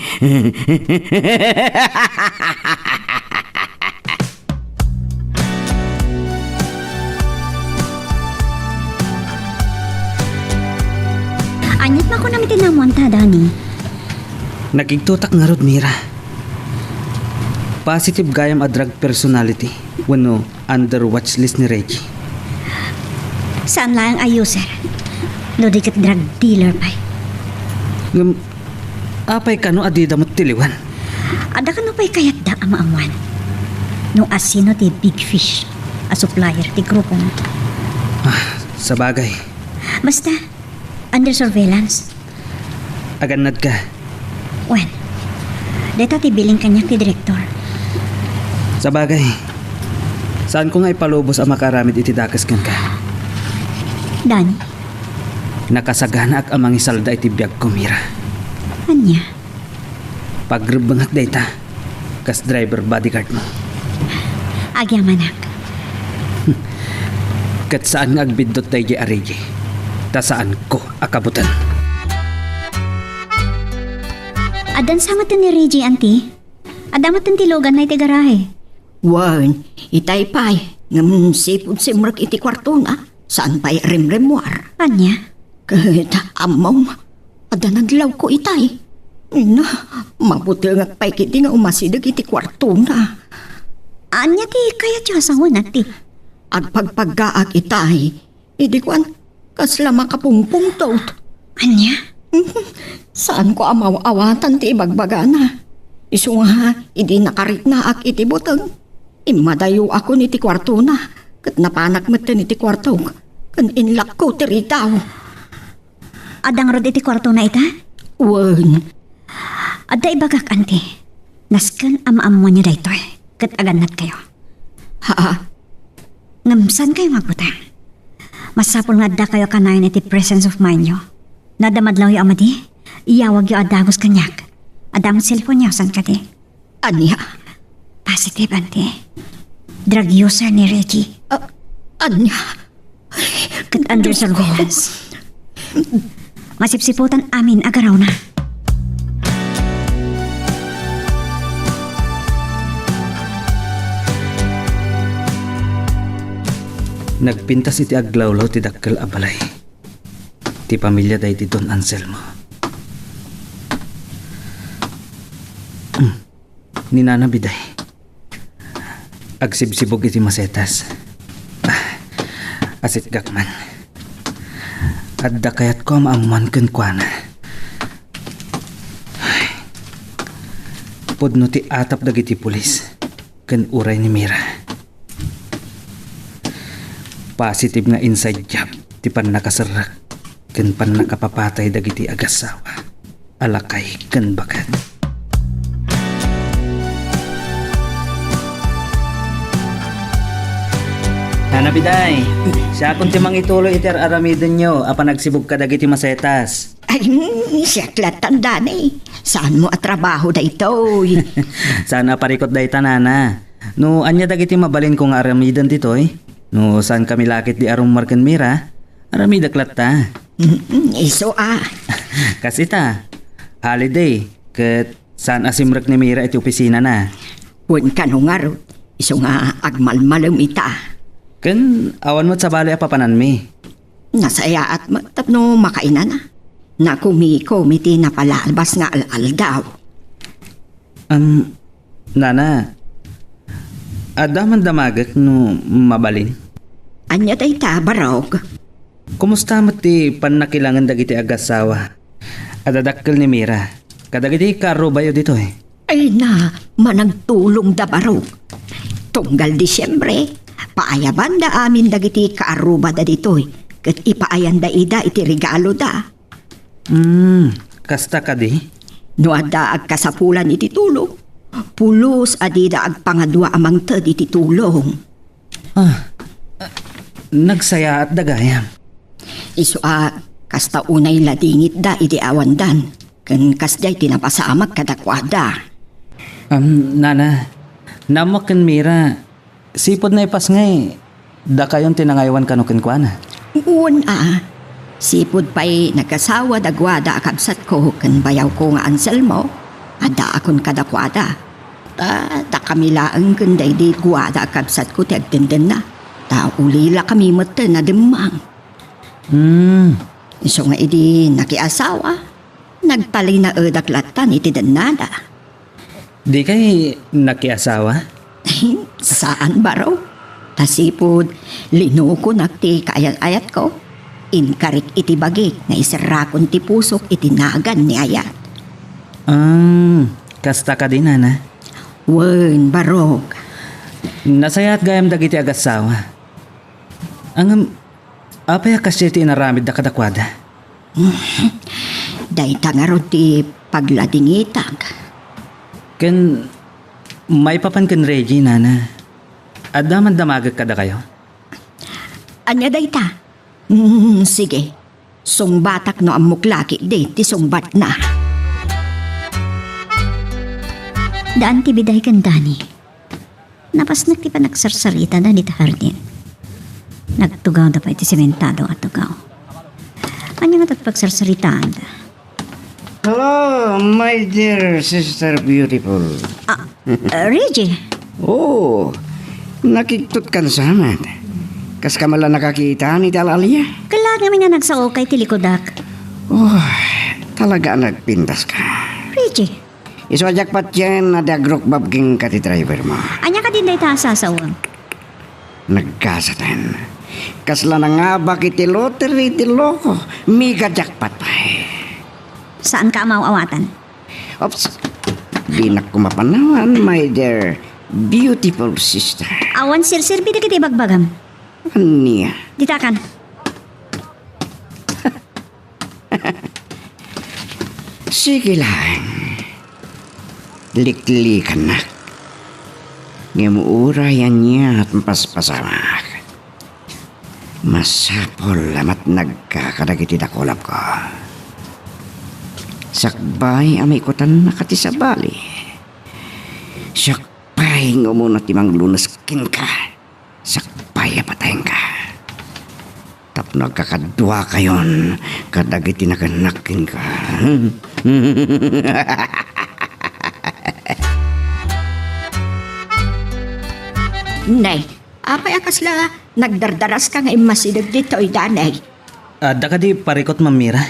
Anyat na ko namin tinamuan ta, Dani. Nagigtutak nga rod, Mira. Positive gayam a drug personality. Wano, under watchlist ni Reggie. Saan lang ang ayuser? Lodikat drug dealer pa'y. Ngam, apay ka no adida mo tiliwan. Ada ka no pa'y kayat da ama-amuan. No asino ti Big Fish, a supplier ti grupo mo. Sa bagay. Basta, under surveillance. Aganad ka. Wen, deta ti biling kanyak ti direktor. Sa bagay, saan ko nga ipalubos ang makaramid iti dakas kan ka? Dani, Nakasagana ak amang isalda iti biyag ko, Mira. anya? Pagrebangak data, kas driver bodyguard mo. Agyamanak. Kat saan nga agbidot tayo di arigi, ta saan ko akabutan. Adan samatan ni Reggie, auntie. Adamatan ti logan na iti garahe. Wan, itay pay, ngam sipod simrak iti kwarto na, saan pa'y rimremuar. Anya? Kahit amaw, adanaglaw ko itay. Na, mabuti nga pa'y kiti nga umasidag iti kwarto na. Anya ti kaya tiyo asawa na ti. Agpagpaggaag itay, idi kwan, kasla makapungpung tot. Anya? Saan ko amaw-awatan ti ibagbaga na? Isu nga, idi nakarit na ak iti butang. Imadayo ako niti kwarto na, kat napanak matan iti kwarto, kan inlak ko ti ritaw. Adang rod iti kwarto na ita? Wan, Adda ibagak, auntie. Naskan ama-amo niyo dayto eh. Kat aganat kayo. ha, Ngamsan kayo mabuta. Masapol nga adda kayo kanayon iti presence of mind nyo. Nadamadlaw yung amadi, iyawag yung adagos kanyak. Adamot cellphone niyo, san ka di? anya, Positive, auntie. Drug user ni Reggie. anya, Kat under surveillance. Masipsiputan amin agaraw na. Nagpintas iti aglawlaw ti dakkel a balay. Ti pamilya day ti Don Anselmo. Ni Nana Biday. Agsibsibog iti masetas. Asit gakman. Adda kayat ko maamuan ken kuana. Pudno ti atap dagiti pulis ken uray ni Mira. Positive nga inside job ti pan nakaserak ken pan nakapapatay dagiti agasawa. Alakay ken bakat. Nana Biday, siya kung timang ituloy iter aramidin nyo, apan nagsibog ka dagiti masetas. ay, siya tanda na eh. Saan mo atrabaho da ito? Sana parikot day tanana. No, anya dagiti mabalin kong aramidan ditoy. No, saan kami lakit di arum marken Mira, aramidaklat ta. Iso Kasi ta, holiday, ket saan asimrek ni Mira iti opisina na. wan ka no nga ro, iso nga agmalmalum ita. Ken awan mo't sa bali apapanan mi. Nasaya at matapno makainan na. Na komiti na palalbas nga al daw. Nana, adaman damagak no mabalin. Anya day ta, barog. Kumusta mo ti panakilangan dagiti agasawa? Adadakkel ni Mira. Kadagiti karo bayo dito eh. Ay na, managtulong da barog. Tunggal Disyembre, paayaban da amin dagiti kaaruba da ditoy. Kat ipaayan da ida iti regalo da. Kasta ka di? No ada ag kasapulan iti tulong. Pulos adida ag pangadwa amang tad iti tulong. Nagsaya at dagayam. Isu kasta unay ladingit da iti awandan. Kan kasday tinapasamak kadakwada. Nana, namak ken Mira, sipod na ipas ngay, da kayon tinangaywan kanukin kwa na. Uwan sipod pa'y nagkasawa dagwada akabsat ko kan bayaw ko nga Anselmo, ada akon kadakwada. Ta kami laang kunday di gwada akabsat ko ti agtenden na. Ta ulila kami mata na demang. Iso nga idi nakiasawa, nagpalay na edaklatan iti danada. Di kay nakiasawa? Saan baro? Tasipod, linuko nakti kaayat-ayat ko. Inkarik iti bagik nga isarakon ti pusok iti nagan ni ayat. Kasta ka din, Nana. Wen, barog. Nasaya at gayam dagiti agasawa. Apay kasi ti inaramid da kadakwada. Day tangaro ti pagladingitag. Ken, may papan ken Reggie, nana. Adaman damagag kada kayo? Anya day ta? Sige. Sungbatak no amok laki day ti sungbat na. Daan ti biday kan Dani. Napasnak ti pa nagsarsarita na di tahardin. Nagtugaw da pa iti sementado at tugaw. Anya nga pagsarsaritaan da. Hello, my dear sister beautiful. Reggie, Oh, nakiktot ka na sa amin. Kas ka mala nakakita ni Dalalia? kala nga nga nagsao kay tilikodak. Oh, talaga nagpintas ka. Reggie, Iso jackpot yan na dagrok babking kati driver mo. anya ka din day ta sasawang. Nagkasatan. Kasla na nga bakit ti lottery ti loko. Mega jackpot pa eh. Saan ka mauawatan? Ops, di na kumapanawan, my dear beautiful sister. Awan sirsirbi da kiti bagbagam. Aniya? Ditakan. Sige lang. Liklikan na. Ngamuurayan niya at mapaspasamak. Masapol amat nagkakadagiti dakulap ko. Sakbay amikutan na kati sa bali. Sakbay ngumunot timang lunaskin ka. Sakbay apatayin ka. Tapno nagkakadwa kayon kadagiti naganakin ka. Nay, apay akasla nagdardaras ka nga imasidag dito ay danay. Da ka di parikot mamira?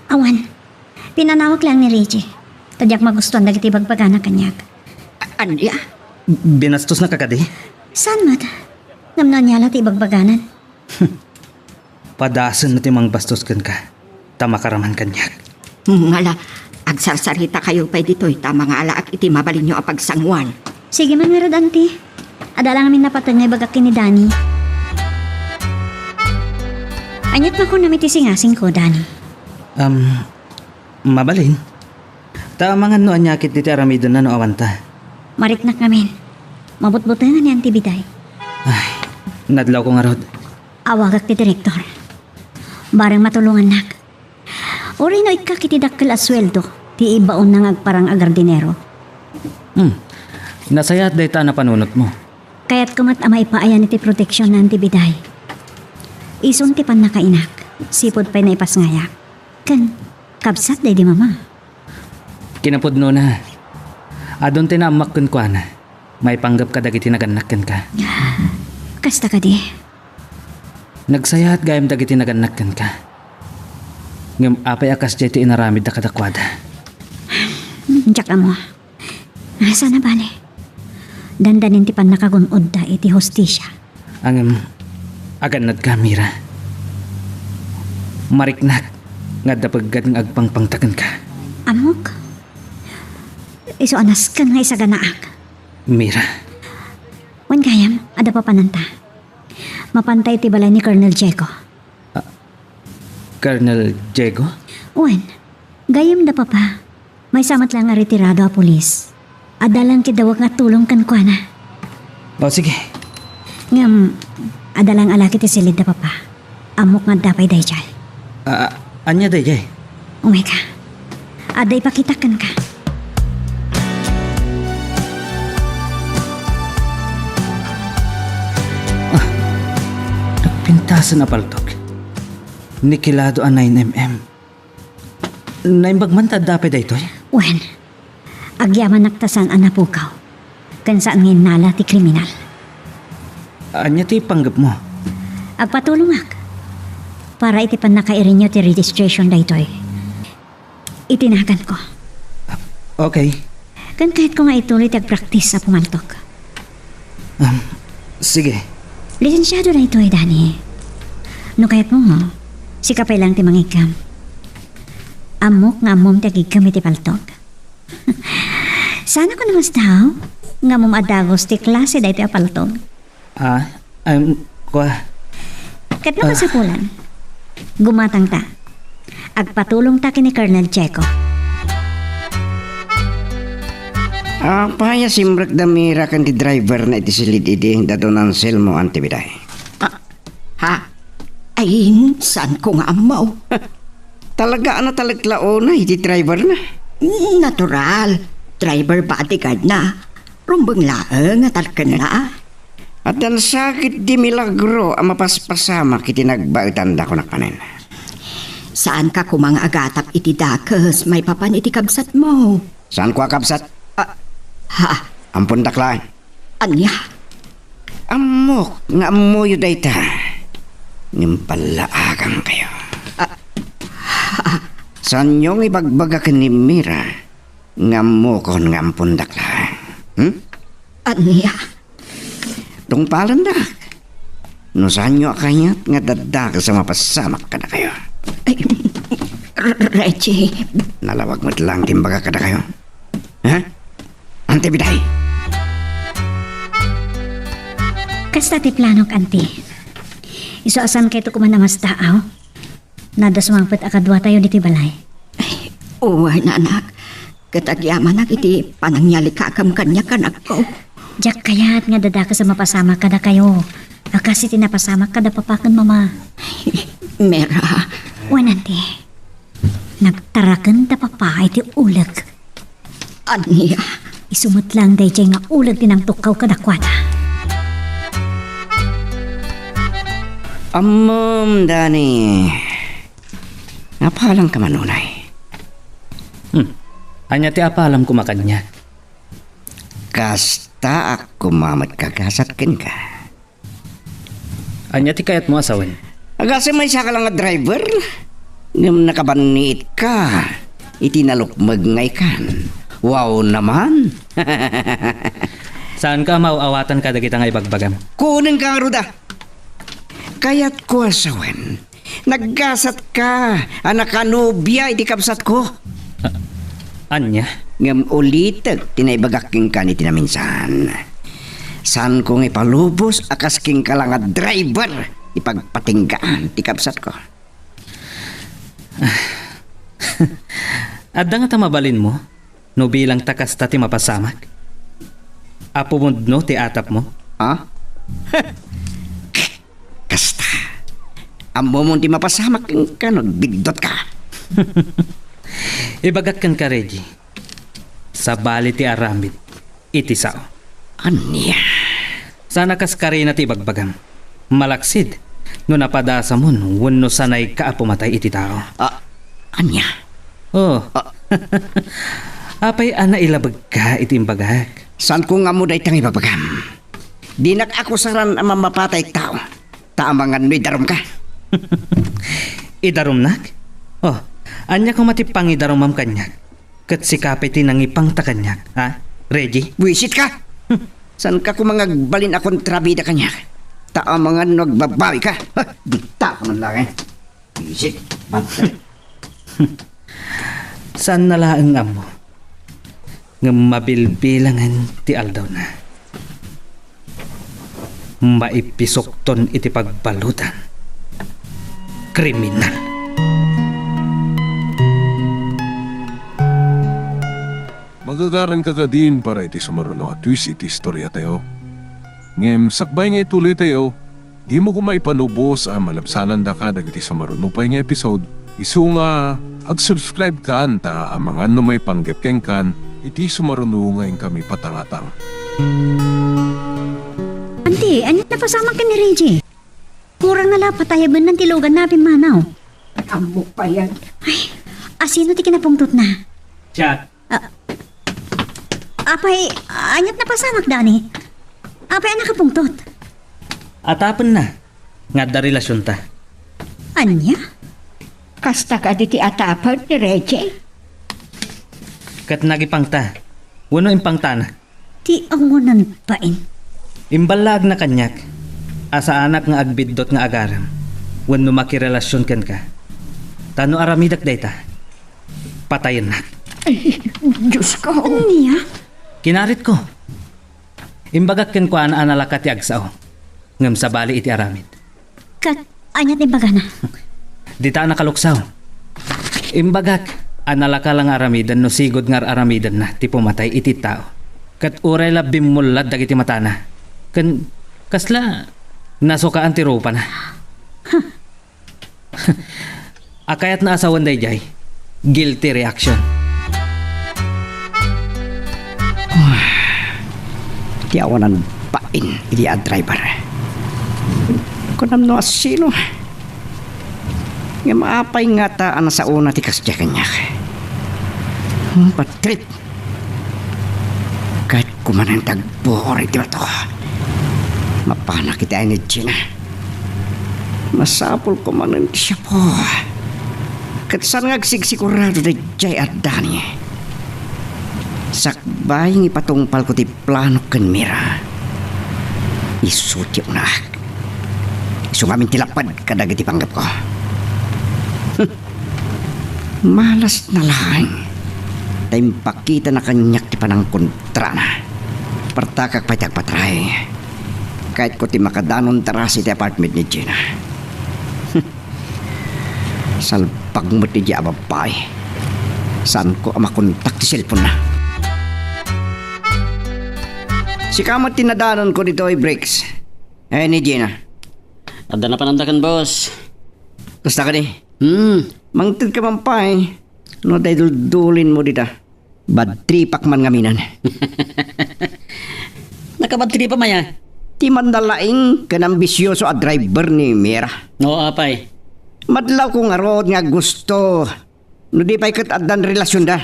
Awan, pinanawag lang ni Reggie. Tadyak magustuhan na kiti bagbaga na kanyak. Anya? Binastos na kakadi? Saan mat? Namnan niya lati bagbaganan. Padasan na timang bastos kan ka. Tama karaman kanyak. Ngala, agsarsarita kayo pa dito ita mga alaak iti mabalin nyo apagsangwan. Sige man nga auntie. Adala ngamin napatangay bagakin ni Dani. Anyat na ko namiti singasing ko, Dani. Mabalin. Tama nga no anyakit diti aramidon na no awanta. Mariknak namin. Mabutbutan na ni Auntie Biday. Ay, nadlaw ko nga rod. Awagak ti direktor. Barang matulungan nak. Uri no ikakitidakkel asweldo. Ti ibaon nang agparang agardinero. Nasayat day ta na panunot mo. Kaya't kumat amay paayan iti proteksyon na Auntie Biday. Ison ti pan nakainak. Sipod pa'y naipasngayak. Kan, kabsat day di mama. Kinapudno na. Adon tinamak kun kwa na. May panggap ka dagiti naganakken ka. Kasta ka di. Nagsayat gayam dagiti naganakken ka. Ngam apay akas jeti inaramid da kadakwada. Diyak mo. Nasa na bale? Dandanin ti pan nakagunod da iti hostisya. Ang aganad ka, Mira. Mariknak nga dapagad ng agpangpangtakan ka. Amok? Iso anas ka nga isa ganaak. Mira, Wan kayam, ada pa pananta. Mapantay ti balay ni Colonel Diego. Colonel Diego? Wan, gayam da pa pa. May samat lang nga retirado a pulis. Adalang kidawag nga tulong kan kwa na. O sige, Ngam, adalang alaki ti silid da pa pa. Amok nga dapay day jay. anya day jay. Umay ka. Aday pakitakan ka. Nagpintasan na paltok. Nikilado a 9mm. Naimbagman ta dapay day toy. Wan, agyaman naktasan ang napukaw. Kan saan ngayon nala ti kriminal. Anya ti panggap mo. Agpatulungak. Para iti pan nakairin nyo ti registration daytoy. Itinagan ko. Okay. Kan kahit ko nga ituloy tag-practice sa pumaltok. Sige. Lisensyado na ito Dani. No kahit mo ho, si kapay lang ti mangikam. Amok nga mom tagigkam iti paltok. Sana ko namas daw, nga mom adagos ti klase da iti apaltok. Kwa. Kat naman sa pulan, gumatang ta. Agpatulong ta kini Colonel Checo. Paya simrak damira kan di driver na iti silid iti dato ng selmo antibiday. Ha? Ay, saan ko nga amaw? Talaga na talaglao na iti driver na. Natural. Driver bodyguard na. Rumbang laeng at alkan na. At ang sakit di milagro ang mapaspasama kiti nagbaitan da ko nakanin. Saan ka kumang agatap iti dakes, may papan iti kabsat mo? Saan ko akabsat? Ha? Ampun dakla. Anya? Amok nga amoyo dayta. Ngimpalaagang kayo. Saan yung ibagbaga ni Mira? Nga mo kon nga ampun dakla. Anya? Tung palandak. No saan nyo akanyat nga dadak sa mapasamak ka na kayo. Ay, Reggie, Nalawag mo't lang timbaga ka na kayo. Ha? Antibiday. Kasta ti planok, anti. Iso asan kayo kuman na mas taaw? Nada sumangpit akadwa tayo diti balay. uway na anak. Katagyaman na iti panangyali kakam kanya kanak ko. Diyak kayat nga dadaka sa mapasama kada kayo. Akasi tinapasama kada papakan mama. Mera, Wanante. Nagtarakan da papa iti ulag. anya? Isumot lang day jay nga ulag din ang tukaw kadakwada. Dani. Napalang ka manunay. Anya ti apalam ko makanya. Kasta ako mamat kagasat ken ka. Anya ti kayat mo asawen. Agase may isa ka lang nga driver. Ngam nakabaniit ka. Itinalukmag ngay kan. Wow naman. Saan ka mauawatan ka dagita nga ibagbagam? Kunin ka ruda. Kaya't ko asawen. Naggasat ka. Anak kanubya iti kapsat ko. Anya? Ngam ulitag tinaibagaking ka ni tinaminsan. Saan ko nga ipalubos akas king ka lang nga driver ipagpatinggaan ti kapsat ko. Adda nga tamabalin mo? No bilang takas ti mapasamak? Apo no ti atap mo? Ha? Kasta. Amo mo ti mapasamak ka nagbigdot ka. Ibagat kan ka, Reggie. Sa bali ti aramid, iti sao. Anya? Sana kas karina ti ibagbagam. Malaksid, no napadasa mo, wano sanay ka pumatay iti tao. Anya? Oh, apay ana ilabag ka iti imbagak. Saan ko nga mo dahi tang ibabagam? Di nag-akusaran ang mamapatay tao. Taamangan mo'y darom ka. Idarumnak? Oh, anya kung matipang idarumam kanyak. Kat si kapiti nang ipang takanyak, ha? Reggie? Wisit ka! Saan ka kung mga balin akong trabida kanyak? Taamangan nagbabawi ka. Dita ko man lang eh. Wisit. Bantay. Saan nalaang amo? Nga mabilbilangan ti aldaw na. Maipisokton iti pagbalutan. Kriminal. Magagaran ka ka din para iti sumaruno at twist iti istorya tayo. Ngem, sakbay nga ituloy tayo, di mo kumaipanubos ang malabsanan da ka dagiti sumaruno pa nga episode. Isu nga, ag-subscribe ka anta ang mga may panggepkeng kan, iti sumaruno ngayon kami patangatang. Anti, ano napasama ka ni Reggie? Kurang nala patayaban ng tilugan natin manaw. Amo pa yan. Ay, asino ti kinapungtot na? Chat. Apay, anyat napasamak dani. Apay anak kapungtot. Atapan na. Nga da relasyon ta. Anya? Kasta ka diti atapan ni Reggie? Kat nagipang ta. Wano impang ta na. Ti angunan pain. Imbalag na kanyak. Asa anak nga agbiddot nga agaram. Wano makirelasyon kan ka. Tano aramidak dayta. Patayin na. Diyos ko. Niya? Kinarit ko. Imbagak ken ko analaka ti agsao. Ngam sa bali iti aramid. Kat, anyat ni baga na. Di ta nakaluksaw. Imbagak, analaka lang aramidan no sigod ngar aramidan na ti pumatay iti tao. Kat uray la bimulad dagiti matana. Kasla nasukaan ti rupa na. Akayat na asawan dayjay. Guilty reaction. Ti awanan pain iti a driver. Kunam no asino. Nga maapay nga taan sa una ti kasya kanyak. Patrit. Kahit kumanang tagbor iti bato. Mapana kita energy na. Masapol ko manan siya po. Kat saan nga sigsigurado na jay at dani. Sakbay ng ipatungpal ko ti plano kan mira. Isutyo na. Sungamin tilapad kadag iti panggap ko. Malas na lang. Taimpakita na kanyak ti panang kontra na. Partakak patyak patray. Kahit ko ti makadanon taras iti apartment ni Gina. Salpag mo ti di ababay. Saan ko makontak ti cellphone na? Si kamot tinadanon ko dito ay breaks. Ni Gina. Ada na panandakan, boss. Gusto ka di? Mangtid ka man pa eh. No dahil dulin mo dita. Bad tripak man ngaminan. Nakabatri pa maya. Ti mandalaing kanambisyoso a driver ni Mira. Oo, apay. Madlaw ko nga rod nga gusto. No di pa'y katadan relasyon da.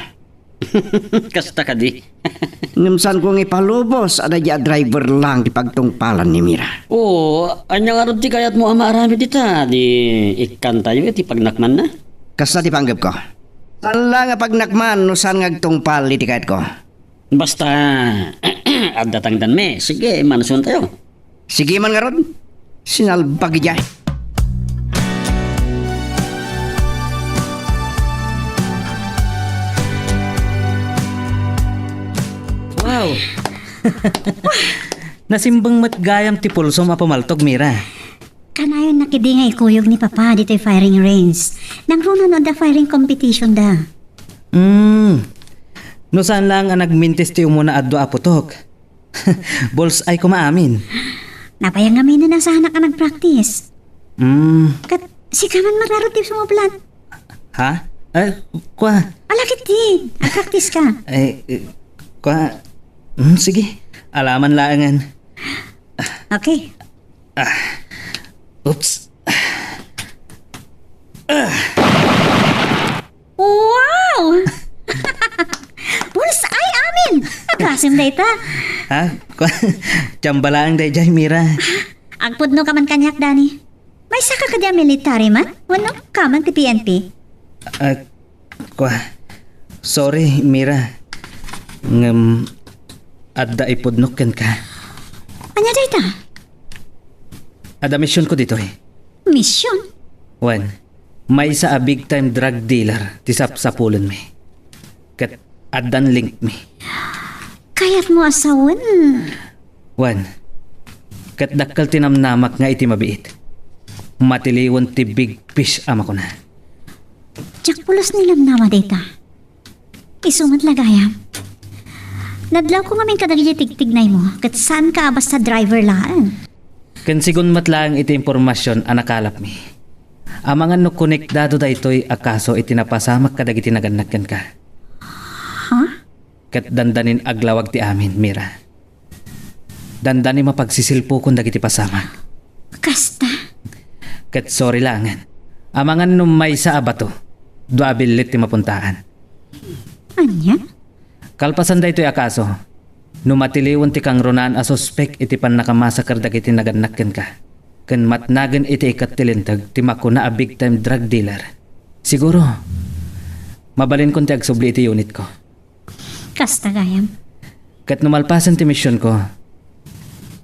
Kasta ka di. Ngumsan ko nga ipalubos ada di a driver lang di pagtungpalan ni Mira. Oo, anya nga rod ti kayat mo amarami dita. Di ikan tayo iti pagnakman na. Kasta ti panggap ko. Saan lang nga pagnakman no saan nga tungpal iti kahit ko. Basta, ada tangdan me. Sige, manusun tayo. Sige man nga rod. Sinalbagi dyan. Wow! Nasimbang matgayam ti pulso mapamaltog, Mira. Kanayon nakidingay kuyog ni Papa dito'y firing range. Nang runan o da firing competition da. No saan lang ang nagmintis ti umuna addo aputok. Bols ay kumaamin. Napayang amin na sa anak ka nag-practice. Kat si kaman maglaro tips mo plan. Ha? Kwa? Alakit din. Ang-practice ka. Kwa? Sige. Alaman laangan. Okay. Oops. Wow! Bullseye amin! Nagkasim data. Ha? Kwa? Tiyambalaang dayjay, Mira. Agpud no kaman kanyak, Dani. May saka ka diya military man? Wano kaman ti PNP? Kwa? Sorry, Mira. Adda ipudnokken ka. Anya data? Ada mission ko dito eh. Mission? One, may isa a big time drug dealer ti sapsapulon mi. Kat adan link mi. Kayat mo asawan. One, kat dakkal tinamnamak nga iti mabiit. Matiliwan ti big fish ama ko na. Tsak pulos nilam nama data. Isumat lagayam. Nadlaw ko nga may kadagititigtignay mo. Kat saan ka abas sa driver laan? Kan sigun matlang iti impormasyon ang nakalap mi. Amangan no konektado da ito'y akaso itinapasamak kadagiti naganagkan ka. Huh? Kat dandanin aglawag ti amin, Mira. Dandanin mapagsisilpo kung dagiti pasamak. Kasta? Kat sorry langan. Amangan no may sa abato. Duabilit ti mapuntaan. Anya? Kalpasan da ito'y akaso. Numatiliwan ti kang ronan a suspek iti pan nakamasakar dagiti naganakken ka. Ken matnagan iti ikat tilintag ti makuna a big time drug dealer. Siguro, mabalin kon ti agsubli iti unit ko. Kasta gayam. Kat numalpasan ti mission ko,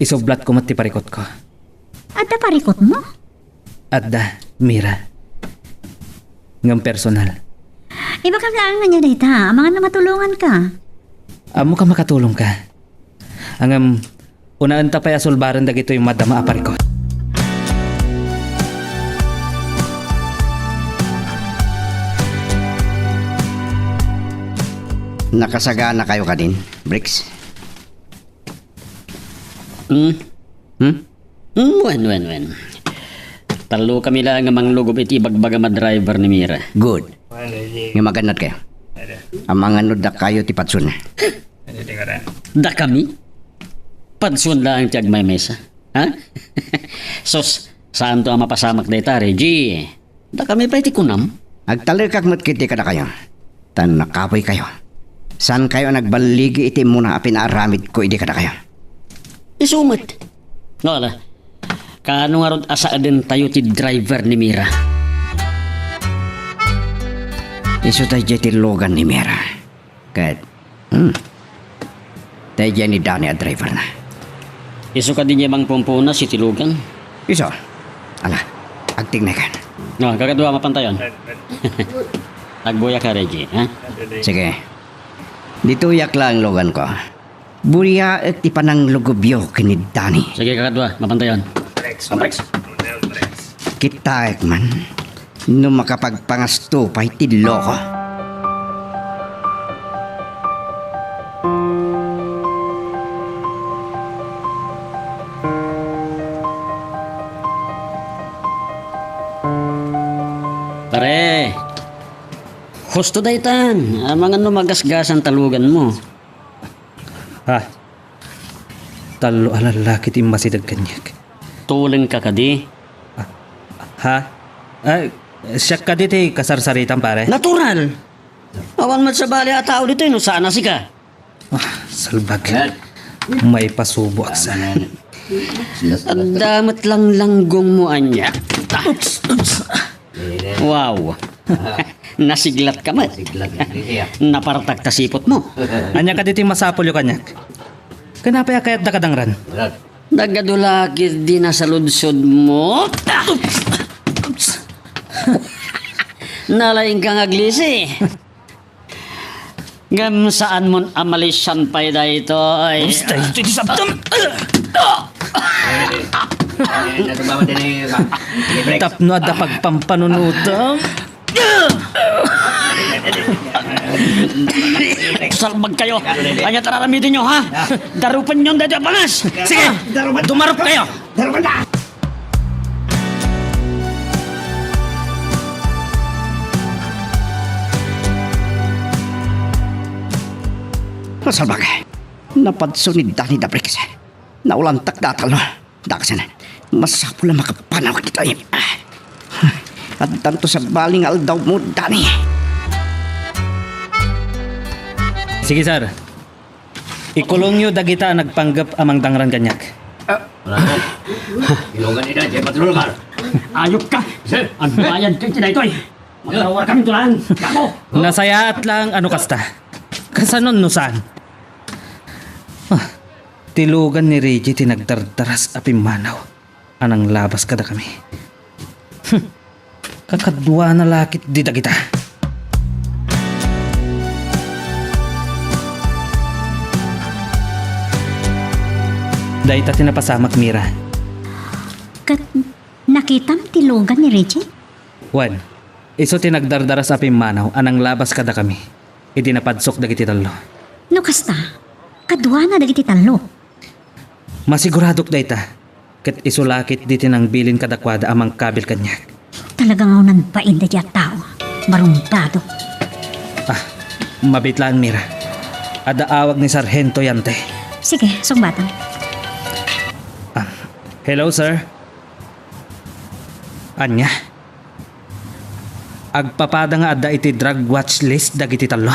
isoblat ko mat ti parikot ko. Adda parikot mo? Adda, Mira. Ngam personal. Iba ka lang na niya data. Mga na matulungan ka. Amo ka makatulong ka. Angam, unaan ta pa'y asulbaran dagito yung madama aparikot. Nakasagana kayo kanin, Bricks? Wen. Talo kami lang nga manglugob iti bagbaga driver ni Mira. Good. Nga maganod kayo. Ang mga nod na kayo ti patsun. Da kami? Padsun lang tiyag may mesa. Ha? Sos, saan to ang mapasamak day ta, Reggie? Da kami pa iti kunam? Agtalikak matkiti ka na kayo. Tan nakapoy kayo. Saan kayo nagbaligi iti muna pinaramid ko idi ka na kayo? Isumot. No, ala. Kano nga ron asa din tayo ti driver ni Mira? Iso tayo ti logan ni Mera. Kahit, tayo dyan ni Danny at driver na. Iso ka din niya mang pumpuna si Tilugan? Iso, ala, agting na kan. No, kakadwa mapantayon. Nagbuya ka, Reggie, ha? Sige. Dito yak lang logan ko. Buya at ipanang lugubyo kini Danny. Sige, kakadwa, mapantayon. Breaks. Kita man, no makapagpangasto pa itilo ko. Pare, husto daytan. Mga numagasgasan talugan mo. Ha? Talo alalaki ti masidag kanyak. Tuling ka kadi. Ha? Ay, siya ka dito kasarsaritan pare. Natural. Awan mat sa bali at tao dito, no? Sana si ka. Salbag. May pasubo aksa. At damat lang langgong mo anya. Wow. Nasiglat ka mat. Napartak ta sipot mo. Anya ka dito masapol yung kanyak. Kanapa ya kayat nakadangran? Nagadulakit di na sa ludsod mo. Nalaing kang aglisi. Ngam saan mon amalisyan pa'y da ito ay... Tapno ada pagpampanunutom. Salbag kayo. Kanya tararamitin nyo, ha? Darupan nyo dito panas. Sige, dumarap kayo. Masalbag, napadsunid Danny da Bricks. Naulantak datalo. Dakasan, masapula makapanaw kita yun. At tanto sa baling aldaw mo, Danny. Sige sir. Ikulong nyo dagita nagpanggap amang dangran kanyak. Ayok ka. Ang bayad kayo na ito, Magkawar kami tulan. Kako. Nasayaat lang ano kasta. Kasanon nusan. Tilugan ni Reggie tinagdardaras apimanaw. Anang labas kada kami. Kakadwa na lakit di dagita. Dahil ta tinapasamak Mira. Kat nakitam tilugan ni Reggie? Wan, iso tinagdardaras apimanaw. Anang labas kada kami. Itinapadsok dagiti talo. No kasta, kadwa na dagiti talo. Masiguradok dayta. Kat isulakit di tinangbilin kadakwada amang kabil kanyak. Talagang aunan pa inda di at tao. Marumbado. Mabitlaan Mira. Ada awag ni Sargento Yante. Sige, sumbatan. Hello sir. Anya? Agpapada nga adda iti drug watch list dagiti talo.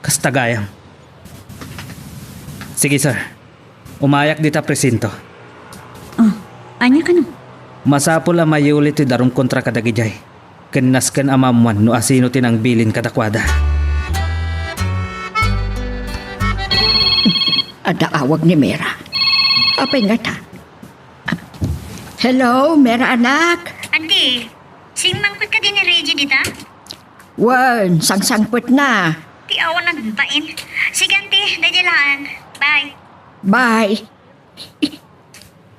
Kastagayam. Sige sir. Umayak dita presinto. Oh, anya ka no? Masapol ang mayulit ti darong kontra kadagijay. Kenasken amamuan no asino tinangbilin kadakwada. Ada awag ni Mera. Apay nga ta? Hello, Mera anak. Andi, singmangkot ka din ni Reggie dita? Wan, sangsangput na. Ti awan nagbain. Sige, andi, dadyalaan. Bye. Bye.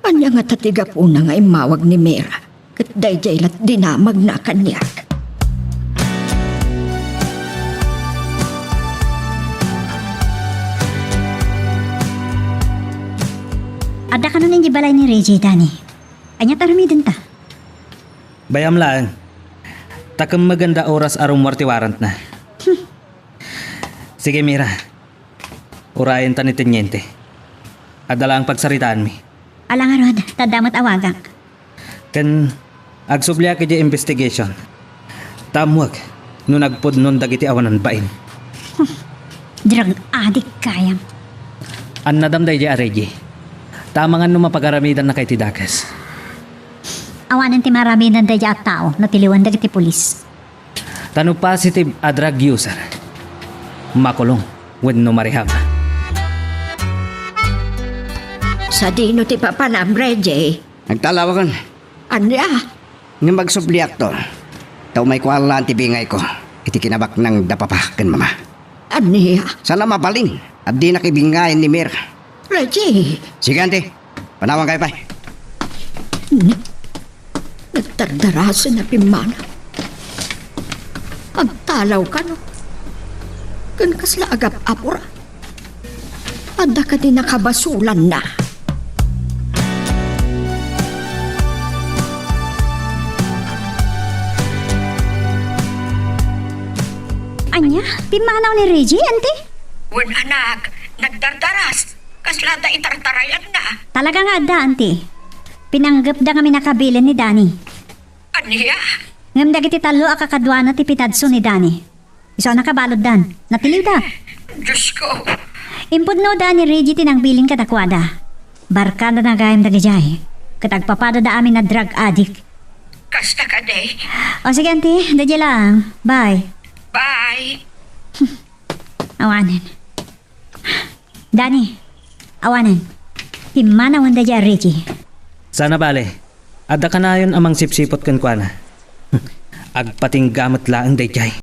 Anya nga tatiga po na nga imawag ni Mera. Kat dayjay lat dinamag na kanyak. Ada ka nun yung balay ni Reggie, Dani. Anya taramidan ta. Bayam lang. Takam maganda oras arong morti warrant na. Sige, Mira. Urayan ta ni Tenyente. Adala ang pagsaritaan mi. Alang arod, tadamat awagak. Kan agsublia ka di investigation. Tamwag. No nagpod nun dagiti awanan bain. Drug addict kayam. An nadamday di Reggie. Tamangan no mapagaramidan na kay Tidakas. Awanan ti maramidan da at tao na tiliwan dagiti pulis. Tano positive a drug user. Makulong when no marihab. Sa dino ti papanam, Reggie. Nagtalawakan. Anya? Nga magsubliak to. Tao may kwalaan ti bingay ko. Iti kinabak ng dapapakan, mama. Anya? Sana mabaling. At di nakibingayin ni Mir. Reggie, Sige, ante. Panawang kayo pa. nagtardaraso na pimana. Agtalaw ka, no? Kan kasla agap apura. Ada ka din nakabasulan na. Anya, pimanaw ni Reggie, ante? Wen anak, nagdardaras. Kaslada itartarayan na. Talaga nga da, ante. Pinanggap da kami nakabilin ni Dani. Anya? Ngam dagiti talo akakadwa na ti pitadso ni Dani. Iso nakabalod dan. Natiliw da. Diyos ko. Impod no da ni Reggie tinangbilin kadakwada. Barkada na gayam dagijay. Katagpapada da amin na drug addict. Kasta ka day. O sige, ante. Dadya lang. Bye. Bye. Awanan. Dani. Awanan. Himanawan dadya Reggie. Sana bale. Ada ka na yun amang sipsipot kan kwa na. Agpating gamot laang dayjay.